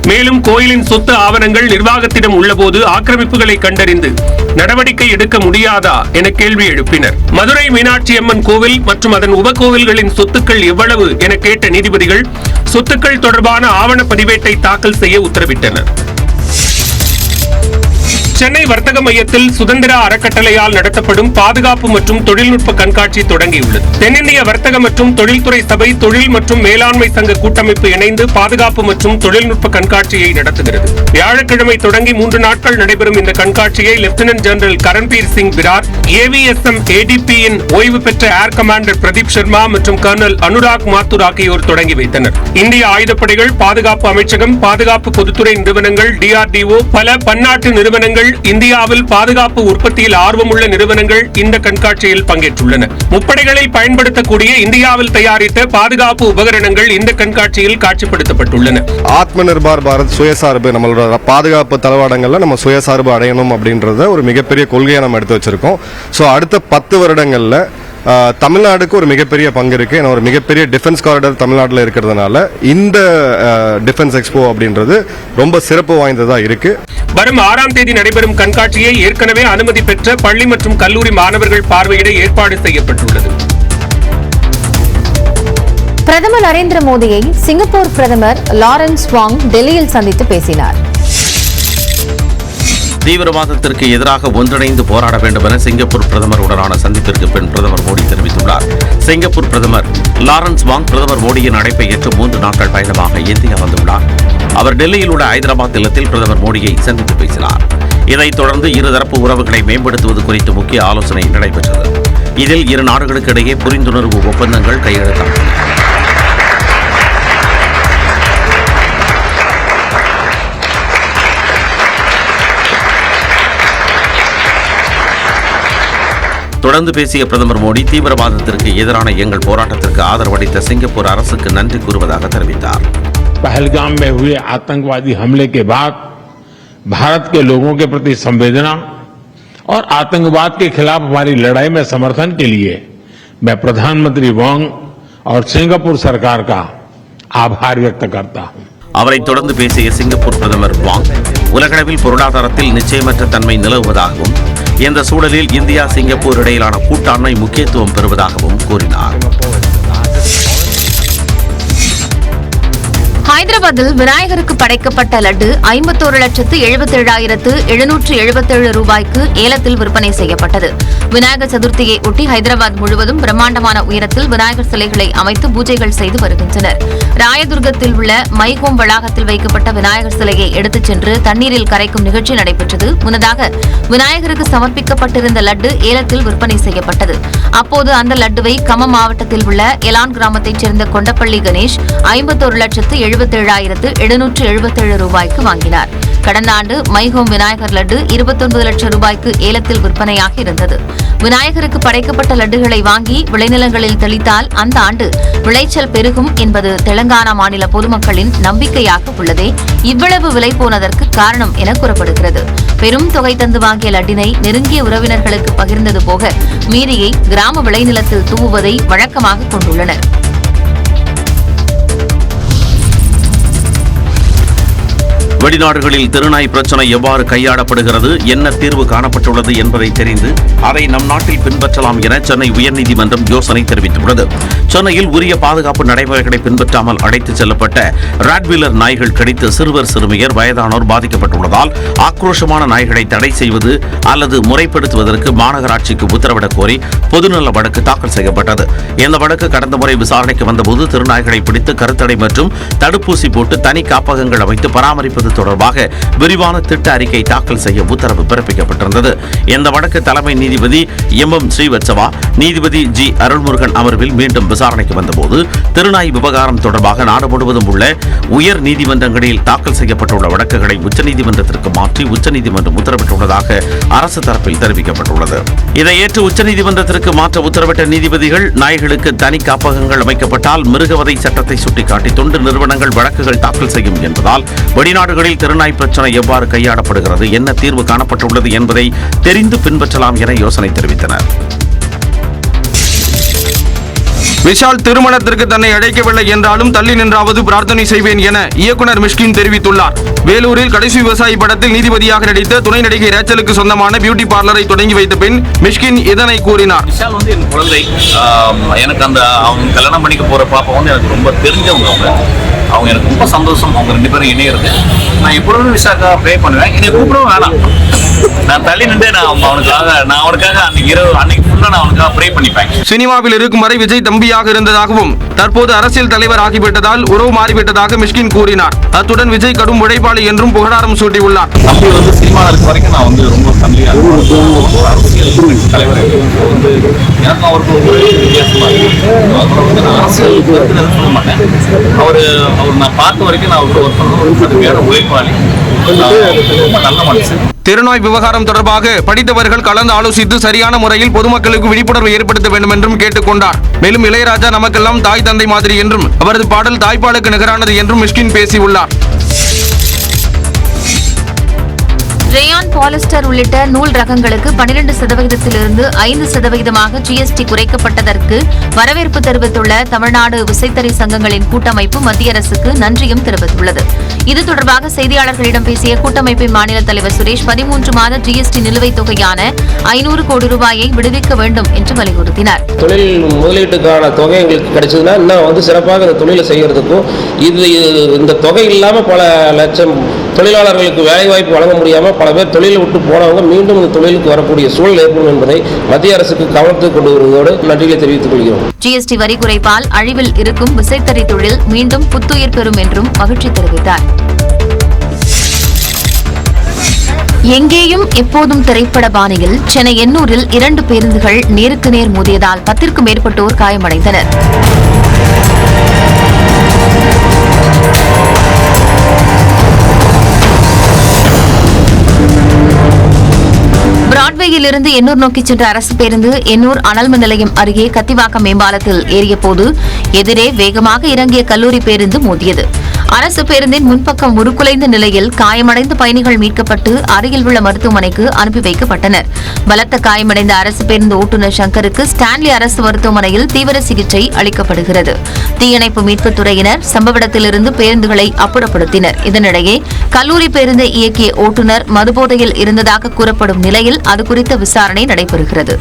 மேலும் கோயிலின் சொத்து ஆவணங்கள் நிர்வாகத்திடம் உள்ளபோது ஆக்கிரமிப்புகளை கண்டறிந்து நடவடிக்கை எடுக்க முடியாதா என கேள்வி எழுப்பினர். மதுரை மீனாட்சி அம்மன் கோவில் மற்றும் அதன் உபகோவில்களின் சொத்துக்கள் எவ்வளவு என கேட்ட நீதிபதிகள் சொத்துக்கள் தொடர்பான ஆவண பதிவேட்டை தாக்கல் செய்ய உத்தரவிட்டனர். சென்னை வர்த்தக மையத்தில் சுதந்திரா அறக்கட்டளையால் நடத்தப்படும் பாதுகாப்பு மற்றும் தொழில்நுட்ப கண்காட்சி தொடங்கியுள்ளது. தென்னிந்திய வர்த்தக மற்றும் தொழில்துறை சபை, தொழில் மற்றும் மேலாண்மை சங்க கூட்டமைப்பு இணைந்து பாதுகாப்பு மற்றும் தொழில்நுட்ப கண்காட்சியை நடத்துகிறது. வியாழக்கிழமை தொடங்கி 3 நாட்கள் நடைபெறும் இந்த கண்காட்சியை lieutenant general Karanbir Singh Brar, AVSM ADP-யின் ஓய்வு பெற்ற ஏர் கமாண்டர் பிரதீப் சர்மா மற்றும் கர்னல் அனுராக் மாத்தூர் ஆகியோர் தொடங்கி வைத்தனர். இந்திய ஆயுதப்படைகள், பாதுகாப்பு அமைச்சகம், பாதுகாப்பு பொதுத்துறை நிறுவனங்கள், DRDO, பல பன்னாட்டு நிறுவனங்கள், இந்தியாவில் பாதுகாப்பு உற்பத்தியில் ஆர்வமுள்ள நிறுவனங்கள் இந்த கண்காட்சியில் பங்கேற்றுள்ளன. முப்படைகளில் பயன்படுத்தக்கூடிய இந்தியாவில் தயாரித்த பாதுகாப்பு உபகரணங்கள் இந்த கண்காட்சியில் காட்சிப்படுத்தப்பட்டுள்ளன. ஆத்ம நிர்பார் பாரத், சுயசார்பு, நம்மளோட பாதுகாப்பு தளவாடங்கள்ல நம்ம சுயசார்பு அடையணும் அப்படின்றத ஒரு மிகப்பெரிய கொள்கையை நம்ம எடுத்து வச்சிருக்கோம். ஸோ அடுத்த 10 வருடங்கள்ல தமிழ்நாடுக்கு ஒரு மிகப்பெரிய பங்கு இருக்கு. ஏன்னா ஒரு மிகப்பெரிய டிஃபென்ஸ் காரிடார் தமிழ்நாட்டில் இருக்கிறதுனால இந்த டிஃபென்ஸ் எக்ஸ்போ அப்படின்றது ரொம்ப சிறப்பு வாய்ந்ததா இருக்கு. வரும் 6ஆம் தேதி நடைபெறும் கண்காட்சியை ஏற்கனவே அனுமதி பெற்ற பள்ளி மற்றும் கல்லூரி மாணவர்கள் பார்வையிட ஏற்பாடு செய்யப்பட்டுள்ளது. பிரதமர் நரேந்திர மோடியை சிங்கப்பூர் பிரதமர் லாரன்ஸ் வாங் டெல்லியில் சந்தித்து பேசினார். தீவிரவாதத்திற்கு எதிராக ஒன்றிணைந்து போராட வேண்டும் என சிங்கப்பூர் பிரதமருடனான சந்திப்பிற்கு பின் பிரதமர் மோடி தெரிவித்துள்ளார். சிங்கப்பூர் பிரதமர் லாரன்ஸ் வாங் பிரதமர் மோடியின் அழைப்பை ஏற்று 3 நாட்கள் பயணமாக இந்தியா வந்துள்ளார். அவர் டெல்லியில் உள்ள ஹைதராபாத் இல்லத்தில் பிரதமர் மோடியை சந்தித்து பேசினார். இதைத் தொடர்ந்து இருதரப்பு உறவுகளை மேம்படுத்துவது குறித்து முக்கிய ஆலோசனை நடைபெற்றது. இதில் இரு நாடுகளுக்கு இடையே புரிந்துணர்வு ஒப்பந்தங்கள் கையெழுத்தான. தொடர்ந்து பேசிய பிரதமர் மோடி தீவிரவாதத்திற்கு எதிரான எங்கள் போராட்டத்திற்கு ஆதரவளித்த சிங்கப்பூர் அரசுக்கு நன்றி கூறுவதாக தெரிவித்தார். पहलगाम में हुए आतंकवादी हमले के बाद भारत के लोगों के प्रति संवेदना और आतंकवाद के खिलाफ हमारी लड़ाई में समर्थन के लिए मैं प्रधानमंत्री वांग और सिंगापुर सरकार का आभार व्यक्त करता हूं. அவரை தொடர்ந்து பேசிய சிங்கப்பூர் பிரதமர் வாங் உலகளவில் பொருளாதாரத்தில் நிச்சயமற்ற தன்மை நிலவுவதாகவும் இந்த சூழலில் இந்தியா சிங்கப்பூர் இடையிலான கூட்டாண்மை முக்கியத்துவம் பெறுவதாகவும் கூறினார். ஹைதராபாத்தில் விநாயகருக்கு படைக்கப்பட்ட லட்டு 51,77,777 ரூபாய்க்கு ஏலத்தில் விற்பனை செய்யப்பட்டது. விநாயகர் சதுர்த்தியை ஒட்டி ஹைதராபாத் முழுவதும் பிரம்மாண்டமான உயரத்தில் விநாயகர் சிலைகளை அமைத்து பூஜைகள் செய்து வருகின்றனர். ராயதுர்கத்தில் உள்ள மைஹோம் வளாகத்தில் வைக்கப்பட்ட விநாயகர் சிலையை எடுத்துச் சென்று தண்ணீரில் கரைக்கும் நிகழ்ச்சி நடைபெற்றது. முன்னதாக விநாயகருக்கு சமர்ப்பிக்கப்பட்டிருந்த லட்டு ஏலத்தில் விற்பனை செய்யப்பட்டது. அப்போது அந்த லட்டுவை கம மாவட்டத்தில் உள்ள எலான் கிராமத்தைச் சேர்ந்த கொண்டப்பள்ளி கணேஷ் 51,77,777 ரூபாய்க்கு வாங்கினார். கடந்த ஆண்டு மைஹோம் விநாயகர் லட்டு 29 லட்சம் ரூபாய்க்கு ஏலத்தில் விற்பனையாக இருந்தது. விநாயகருக்கு படைக்கப்பட்ட லட்டுகளை வாங்கி விளைநிலங்களில் தெளித்தால் அந்த ஆண்டு விளைச்சல் பெருகும் என்பது தெலங்கானா மாநில பொதுமக்களின் நம்பிக்கையாக உள்ளதே இவ்வளவு விலை போனதற்கு காரணம் என கூறப்படுகிறது. பெரும் தொகை தந்து வாங்கிய லட்டினை நெருங்கிய உறவினர்களுக்கு பகிர்ந்தது போக மீதியை கிராம விளைநிலத்தில் தூவுவதை வழக்கமாக கொண்டுள்ளனர். வெளிநாடுகளில் திருநாய் பிரச்சனை எவ்வாறு கையாளப்படுகிறது, என்ன தீர்வு காணப்பட்டுள்ளது என்பதை தெரிந்து அதை நம் நாட்டில் பின்பற்றலாம் என சென்னை உயர்நீதிமன்றம் யோசனை தெரிவித்துள்ளது. சென்னையில் உரிய பாதுகாப்பு நடைமுறைகளை பின்பற்றாமல் அழைத்துச் செல்லப்பட்ட ராட்வீலர் நாய்கள் கடித்து சிறுவர் சிறுமியர் வயதானோர் பாதிக்கப்பட்டுள்ளதால் ஆக்ரோஷமான நாய்களை தடை செய்வது அல்லது முறைப்படுத்துவதற்கு மாநகராட்சிக்கு உத்தரவிடக் கோரி பொதுநல வழக்கு தாக்கல் செய்யப்பட்டது. இந்த வழக்கு கடந்த முறை விசாரணைக்கு வந்தபோது திருநாய்களை பிடித்து கருத்தடை மற்றும் தடுப்பூசி போட்டு தனி காப்பகங்கள் அமைத்து பராமரிப்பது தொடர்பாக விரிவான திட்ட அறிக்கை தாக்கல் செய்ய உத்தரவு பிறப்பிக்கப்பட்டிருந்தது. இந்த வழக்கு தலைமை நீதிபதி எம் ஸ்ரீவத்சவா, நீதிபதி ஜி அருள்முருகன் அமர்வில் மீண்டும் விசாரணைக்கு வந்தபோது திருநாய் விவகாரம் தொடர்பாக நாடு முழுவதும் உள்ள உயர் நீதிமன்றங்களில் தாக்கல் செய்யப்பட்டுள்ள வழக்குகளை உச்சநீதிமன்றத்திற்கு மாற்றி உச்சநீதிமன்றம் உத்தரவிட்டுள்ளதாக அரசு தரப்பில் தெரிவிக்கப்பட்டுள்ளது. இதை ஏற்று உச்சநீதிமன்றத்திற்கு மாற்ற உத்தரவிட்ட நீதிபதிகள் நாய்களுக்கு தனி காப்பகங்கள் அமைக்கப்பட்டால் மிருகவதை சட்டத்தை சுட்டிக்காட்டி தொண்டு நிறுவனங்கள் வழக்குகள் தாக்கல் செய்யும் என்பதால் வெளிநாடுகளில் திருநாய் பிரச்சனை எவ்வாறு கையாளப்படுகிறது, என்ன தீர்வு காணப்பட்டுள்ளது என்பதை தெரிந்து பின்பற்றலாம் என யோசனை தெரிவித்தனர். விஷால் திருமணத்திற்கு தன்னை அழைக்கவில்லை என்றாலும் தள்ளி நின்றாவது பிரார்த்தனை செய்வேன் என இயக்குனர் மிஷ்கின் தெரிவித்துள்ளார். வேலூரில் கடைசி விவசாயி படத்தில் நீதிபதியாக நடித்த துணை நடிகை ரேச்சலுக்கு சொந்தமான பியூட்டி பார்லரை தொடங்கி வைத்த பின் மிஷ்கின் இதனை கூறினார். விஷால் வந்து என் குழந்தை, எனக்கு அந்த அவங்க கல்யாணம் பண்ணிக்க போற பாப்பா வந்து எனக்கு ரொம்ப தெரிஞ்சவங்க. அவங்க எனக்கு ரொம்ப சந்தோஷம், அவங்க 2 பேரும் இணையிறது. நான் எப்பொழுதும் விஷாக்கா ப்ரே பண்ணுவேன், என்னை கூப்பிடவும் வேணாம், நான் தள்ளி நின்று நான் அவனுக்காக அன்னைக்கு ஃபுல்லா நான் அவனுக்காக ப்ரே பண்ணிப்பேன். சினிமாவில் இருக்கும் வரை விஜய் தம்பியாக இருந்ததாகவும் தற்போது அரசியல் தலைவர் ஆகிவிட்டதால் உறவு மாறிவிட்டதாக மிஷ்கின் கூறினார். அத்துடன் விஜய் கடும் உழைப்பாளி என்றும் புகழாரம் சூட்டியுள்ளார். தம்பி வந்து சினிமாவில் இருக்க வரைக்கும் நான் வந்து ரொம்ப தம்பியா அரசியல் தலைவர் வந்து எனக்கு அவருக்கு ஒரு வித்தியாசமா இருக்கு. நான் அரசியல் சொல்ல மாட்டேன், அவர் நான் பார்த்த வரைக்கும் நான் ஒர்க் பண்ணணும், உழைப்பாளி, ரொம்ப நல்ல மனுஷன். திருநாய் விவகாரம் தொடர்பாக படித்தவர்கள் கலந்து ஆலோசித்து சரியான முறையில் பொதுமக்களுக்கு விழிப்புணர்வு ஏற்படுத்த வேண்டும் என்றும் கேட்டுக்கொண்டார். மேலும் இளையராஜா நமக்கெல்லாம் தாய் தந்தை மாதிரி என்றும் அவரது பாடல் தாய்ப்பாலுக்கு நிகரானது என்றும் மிஷ்கின் பேசியுள்ளார். ரேயான், பாலிஸ்டர் உள்ளிட்ட நூல் ரகங்களுக்கு 12% 5% ஜிஎஸ்டி குறைக்கப்பட்டதற்கு வரவேற்பு தெரிவித்துள்ள தமிழ்நாடு விசைத்தறி சங்கங்களின் கூட்டமைப்பு மத்திய அரசுக்கு நன்றியும் தெரிவித்துள்ளது. இது தொடர்பாக செய்தியாளர்களிடம் பேசிய கூட்டமைப்பின் மாநில தலைவர் சுரேஷ் 13 மாத ஜிஎஸ்டி நிலுவைத் தொகையான 500 கோடி ரூபாயை விடுவிக்க வேண்டும் என்று வலியுறுத்தினார். தொழில் முதலீட்டுக்கான தொகை எங்களுக்கு கிடைச்சதுன்னா இன்னும் வந்து சிறப்பாக இந்த தொழிலை செய்யறதுக்கும் இந்த தொகை இல்லாமல் பல லட்சம் தொழிலாளர்களுக்கு வேலைவாய்ப்பு வழங்க முடியாமல் பல பேர் தொழிலை விட்டு போனவங்க மீண்டும் இந்த தொழிலுக்கு வரக்கூடிய சூழல் ஏற்படும் என்பதை மத்திய அரசுக்கு கவனத்துக்கு கொண்டு வருவதோடு நன்றியை தெரிவித்துக் கொள்கிறோம். ஜிஎஸ்டி வரி குறைப்பால் அழிவில் இருக்கும் விசைத்தறி தொழில் மீண்டும் புத்துயிர் பெறும் என்றும் மகிழ்ச்சி தெரிவித்தார். எங்கேயும் எப்போதும் திரைப்பட பாணியில் சென்னை எண்ணூரில் 2 பேருந்துகள் நேருக்கு நேர் மோதியதால் 10க்கும் மேற்பட்டோர் காயமடைந்தனர். பிராட்வேயில் இருந்து எண்ணூர் நோக்கி சென்ற அரசு பேருந்து எண்ணூர் அனல்மின் நிலையம் அருகே கத்திவாக்கம் மேம்பாலத்தில் ஏறிய போது எதிரே வேகமாக இறங்கிய கல்லூரி பேருந்து மோதியது. அரசு பேருந்தின் முன்பக்கம் உருக்குலைந்த நிலையில் காயமடைந்த பயணிகள் மீட்கப்பட்டு அருகில் உள்ள மருத்துவமனைக்கு அனுப்பி வைக்கப்பட்டனர். பலத்த காயமடைந்த அரசு பேருந்து ஓட்டுநர் சங்கருக்கு ஸ்டான்லி அரசு மருத்துவமனையில் தீவிர சிகிச்சை அளிக்கப்படுகிறது. தீயணைப்பு மீட்புத் துறையினர் சம்பவ இடத்திலிருந்து பேருந்துகளை அப்புறப்படுத்தினர். இதனிடையே கல்லூரி பேருந்தை இயக்கிய ஓட்டுநர் மதுபோதையில் இருந்ததாக கூறப்படும் நிலையில் அது குறித்த விசாரணை நடைபெறுகிறது.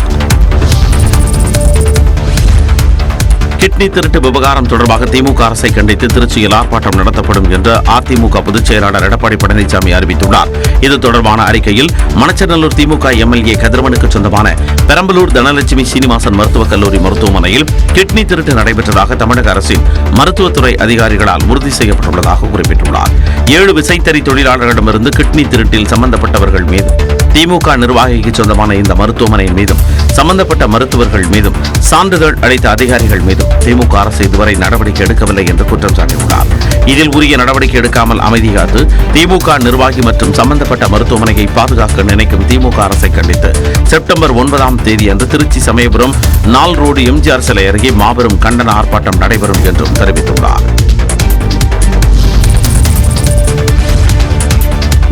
கிட்னி திருட்டு விவகாரம் தொடர்பாக திமுக அரசை கண்டித்து திருச்சியில் ஆர்ப்பாட்டம் நடத்தப்படும் என்று அதிமுக பொதுச் செயலாளர் எடப்பாடி பழனிசாமி அறிவித்துள்ளார். இது தொடர்பான அறிக்கையில் மணச்சநல்லூர் திமுக எம்எல்ஏ கதிரவனுக்கு சொந்தமான பெரம்பலூர் தனலட்சுமி சீனிவாசன் மருத்துவக் கல்லூரி மருத்துவமனையில் கிட்னி திருட்டு நடைபெற்றதாக தமிழக அரசின் மருத்துவத்துறை அதிகாரிகளால் உறுதி செய்யப்பட்டுள்ளதாக குறிப்பிட்டுள்ளார். 7 விசைத்தறி தொழிலாளர்களிடமிருந்து கிட்னி திருட்டில் சம்பந்தப்பட்டவர்கள் மீது திமுக நிர்வாகிக்கு சொந்தமான இந்த மருத்துவமனையின் மீதும் சம்பந்தப்பட்ட மருத்துவர்கள் மீதும் சான்றிதழ் அளித்த அதிகாரிகள் மீதும் திமுக அரசு இதுவரை நடவடிக்கை எடுக்கவில்லை என்று குற்றம் சாட்டியுள்ளார். இதில் உரிய நடவடிக்கை எடுக்காமல் அமைதி காத்து திமுக நிர்வாகி மற்றும் சம்பந்தப்பட்ட மருத்துவமனையை பாதுகாக்க நினைக்கும் திமுக அரசை கண்டித்து செப்டம்பர் 9ஆம் தேதி அன்று திருச்சி சமயபுரம் 4 ரோடு எம்ஜிஆர் சிலை அருகே மாபெரும் கண்டன ஆர்ப்பாட்டம் நடைபெறும் என்றும் தெரிவித்துள்ளார்.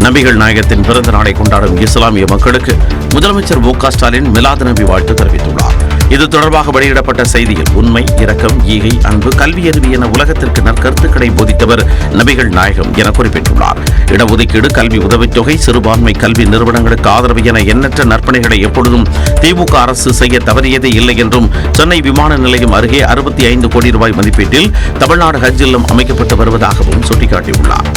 நபிகள் நாயகத்தின் பிறந்த நாளை கொண்டாடும் இஸ்லாமிய மக்களுக்கு முதலமைச்சர் மு.க. ஸ்டாலின் மிலாது நபி வாழ்த்து தெரிவித்துள்ளார். இது தொடர்பாக வெளியிடப்பட்ட செய்தியில் உண்மை, இரக்கம், ஈகை, அன்பு, கல்வியறிவு என உலகத்திற்கு நற்கருத்துக்களை போதித்தவர் நபிகள் நாயகம் என குறிப்பிட்டுள்ளார். இடஒதுக்கீடு, கல்வி உதவித்தொகை, சிறுபான்மை கல்வி நிறுவனங்களுக்கு ஆதரவு என எண்ணற்ற நற்பணிகளை எப்பொழுதும் திமுக அரசு செய்ய தவறியதே இல்லை என்றும் சென்னை விமான நிலையம் அருகே 65 கோடி ரூபாய் மதிப்பீட்டில் தமிழ்நாடு ஹஜ் இல்லம் அமைக்கப்பட்டு வருவதாகவும் சுட்டிக்காட்டியுள்ளார்.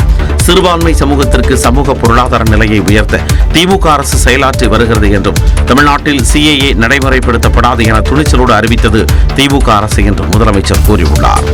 சிறுபான்மை சமூகத்திற்கு சமூக பொருளாதார நிலையை உயர்த்த திமுக அரசு செயலாற்றி வருகிறது என்றும் தமிழ்நாட்டில் சிஏஏ நடைமுறைப்படுத்தப்படாது என துணிச்சலோடு அறிவித்தது திமுக அரசு என்றும் முதலமைச்சர் கூறியுள்ளார்.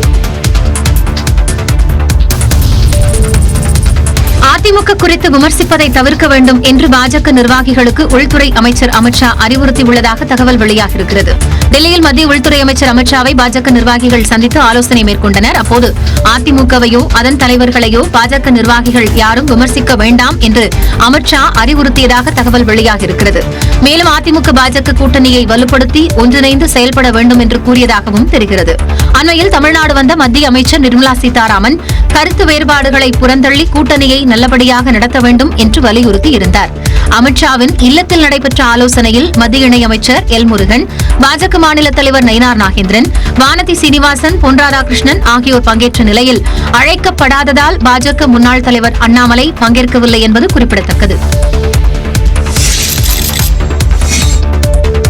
அதிமுக குறித்து விமர்சிப்பதை தவிர்க்க வேண்டும் என்று பாஜக நிர்வாகிகளுக்கு உள்துறை அமைச்சர் அமித்ஷா அறிவுறுத்தியுள்ளதாக தகவல் வெளியாகியிருக்கிறது. டெல்லியில் மத்திய உள்துறை அமைச்சர் அமித்ஷாவை பாஜக நிர்வாகிகள் சந்தித்து ஆலோசனை மேற்கொண்டனர். அப்போது அதிமுகவையோ அதன் தலைவர்களையோ பாஜக நிர்வாகிகள் யாரும் விமர்சிக்க வேண்டாம் என்று அமித்ஷா அறிவுறுத்தியதாக தகவல் வெளியாகியிருக்கிறது. மேலும் அதிமுக பாஜக கூட்டணியை வலுப்படுத்தி ஒன்றிணைந்து செயல்பட வேண்டும் என்று கூறியதாகவும் தெரிகிறது. அண்மையில் தமிழ்நாடு வந்த மத்திய அமைச்சர் நிர்மலா சீதாராமன் கருத்து வேறுபாடுகளை புறந்தள்ளி கூட்டணியை நல்லபடியாக நடத்த வேண்டும் என்று வலியுறுத்தி இருந்தார். அமித்ஷாவின் இல்லத்தில் நடைபெற்ற ஆலோசனையில் மத்திய இணையமைச்சர் எல் முருகன், பாஜக மாநில தலைவர் நயினார் நாகேந்திரன், வானதி சீனிவாசன், பொன் ராதாகிருஷ்ணன் ஆகியோர் பங்கேற்ற நிலையில் அழைக்கப்படாததால் பாஜக முன்னாள் தலைவர் அண்ணாமலை பங்கேற்கவில்லை என்பது குறிப்பிடத்தக்கது.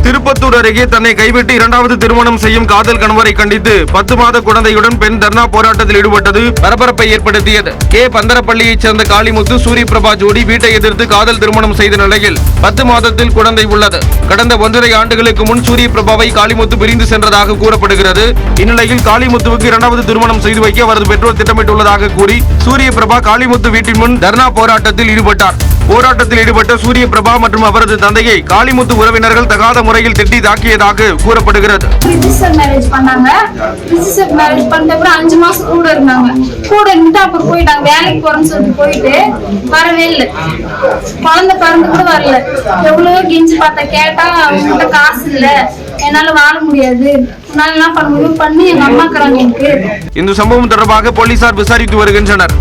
திருப்பத்தூர் அருகே தன்னை கைவிட்டு 2வது திருமணம் செய்யும் காதல் கணவரை கண்டித்து 10 மாத குழந்தையுடன் பெண் தர்ணா போராட்டத்தில் ஈடுபட்டது பரபரப்பை ஏற்படுத்தியது. கே. பந்தரப்பள்ளியைச் சேர்ந்த காளிமுத்து, சூரிய பிரபா ஜோடி வீட்டை எதிர்த்து காதல் திருமணம் செய்த நிலையில் 10 மாதத்தில் குழந்தை உள்ளது. கடந்த 1.5 ஆண்டுகளுக்கு முன் சூரிய பிரபாவை காளிமுத்து பிரிந்து சென்றதாக கூறப்படுகிறது. இந்நிலையில் காளிமுத்துவுக்கு 2வது திருமணம் செய்து வைக்க அவரது பெற்றோர் திட்டமிட்டுள்ளதாக கூறி சூரிய பிரபா காளிமுத்து வீட்டின் முன் தர்ணா போராட்டத்தில் ஈடுபட்டார். போராட்டத்தில் ஈடுபட்ட சூரிய பிரபா மற்றும் அவரது தந்தையை காளிமுத்து உறவினர்கள் தகாத முறையில் திட்டி தாக்கியதாக கூறப்படுகிறது. மேரேஜ் பண்ணாங்க. மேரேஜ் பண்ண 5 மாசம் கூட இருந்தாங்க. கூட இருந்துட்டு அப்புறம் போயிட்டாங்க. வேலைக்கு போறேன்னு சொல்லிட்டு போயிட்டு வரவே இல்லை. குழந்தை பிறந்து கூட வரல. எவ்வளவோ கெஞ்சி பார்த்தா கேட்டா அவங்ககிட்ட காசு இல்ல, என்னால வாழ முடியாது, என்னால என்ன பண்ண முடியும் பண்ணி எங்க அம்மா இருக்கிறாங்க. இந்த சம்பவம் தொடர்பாக போலீசார் விசாரித்து வருகின்றனர்.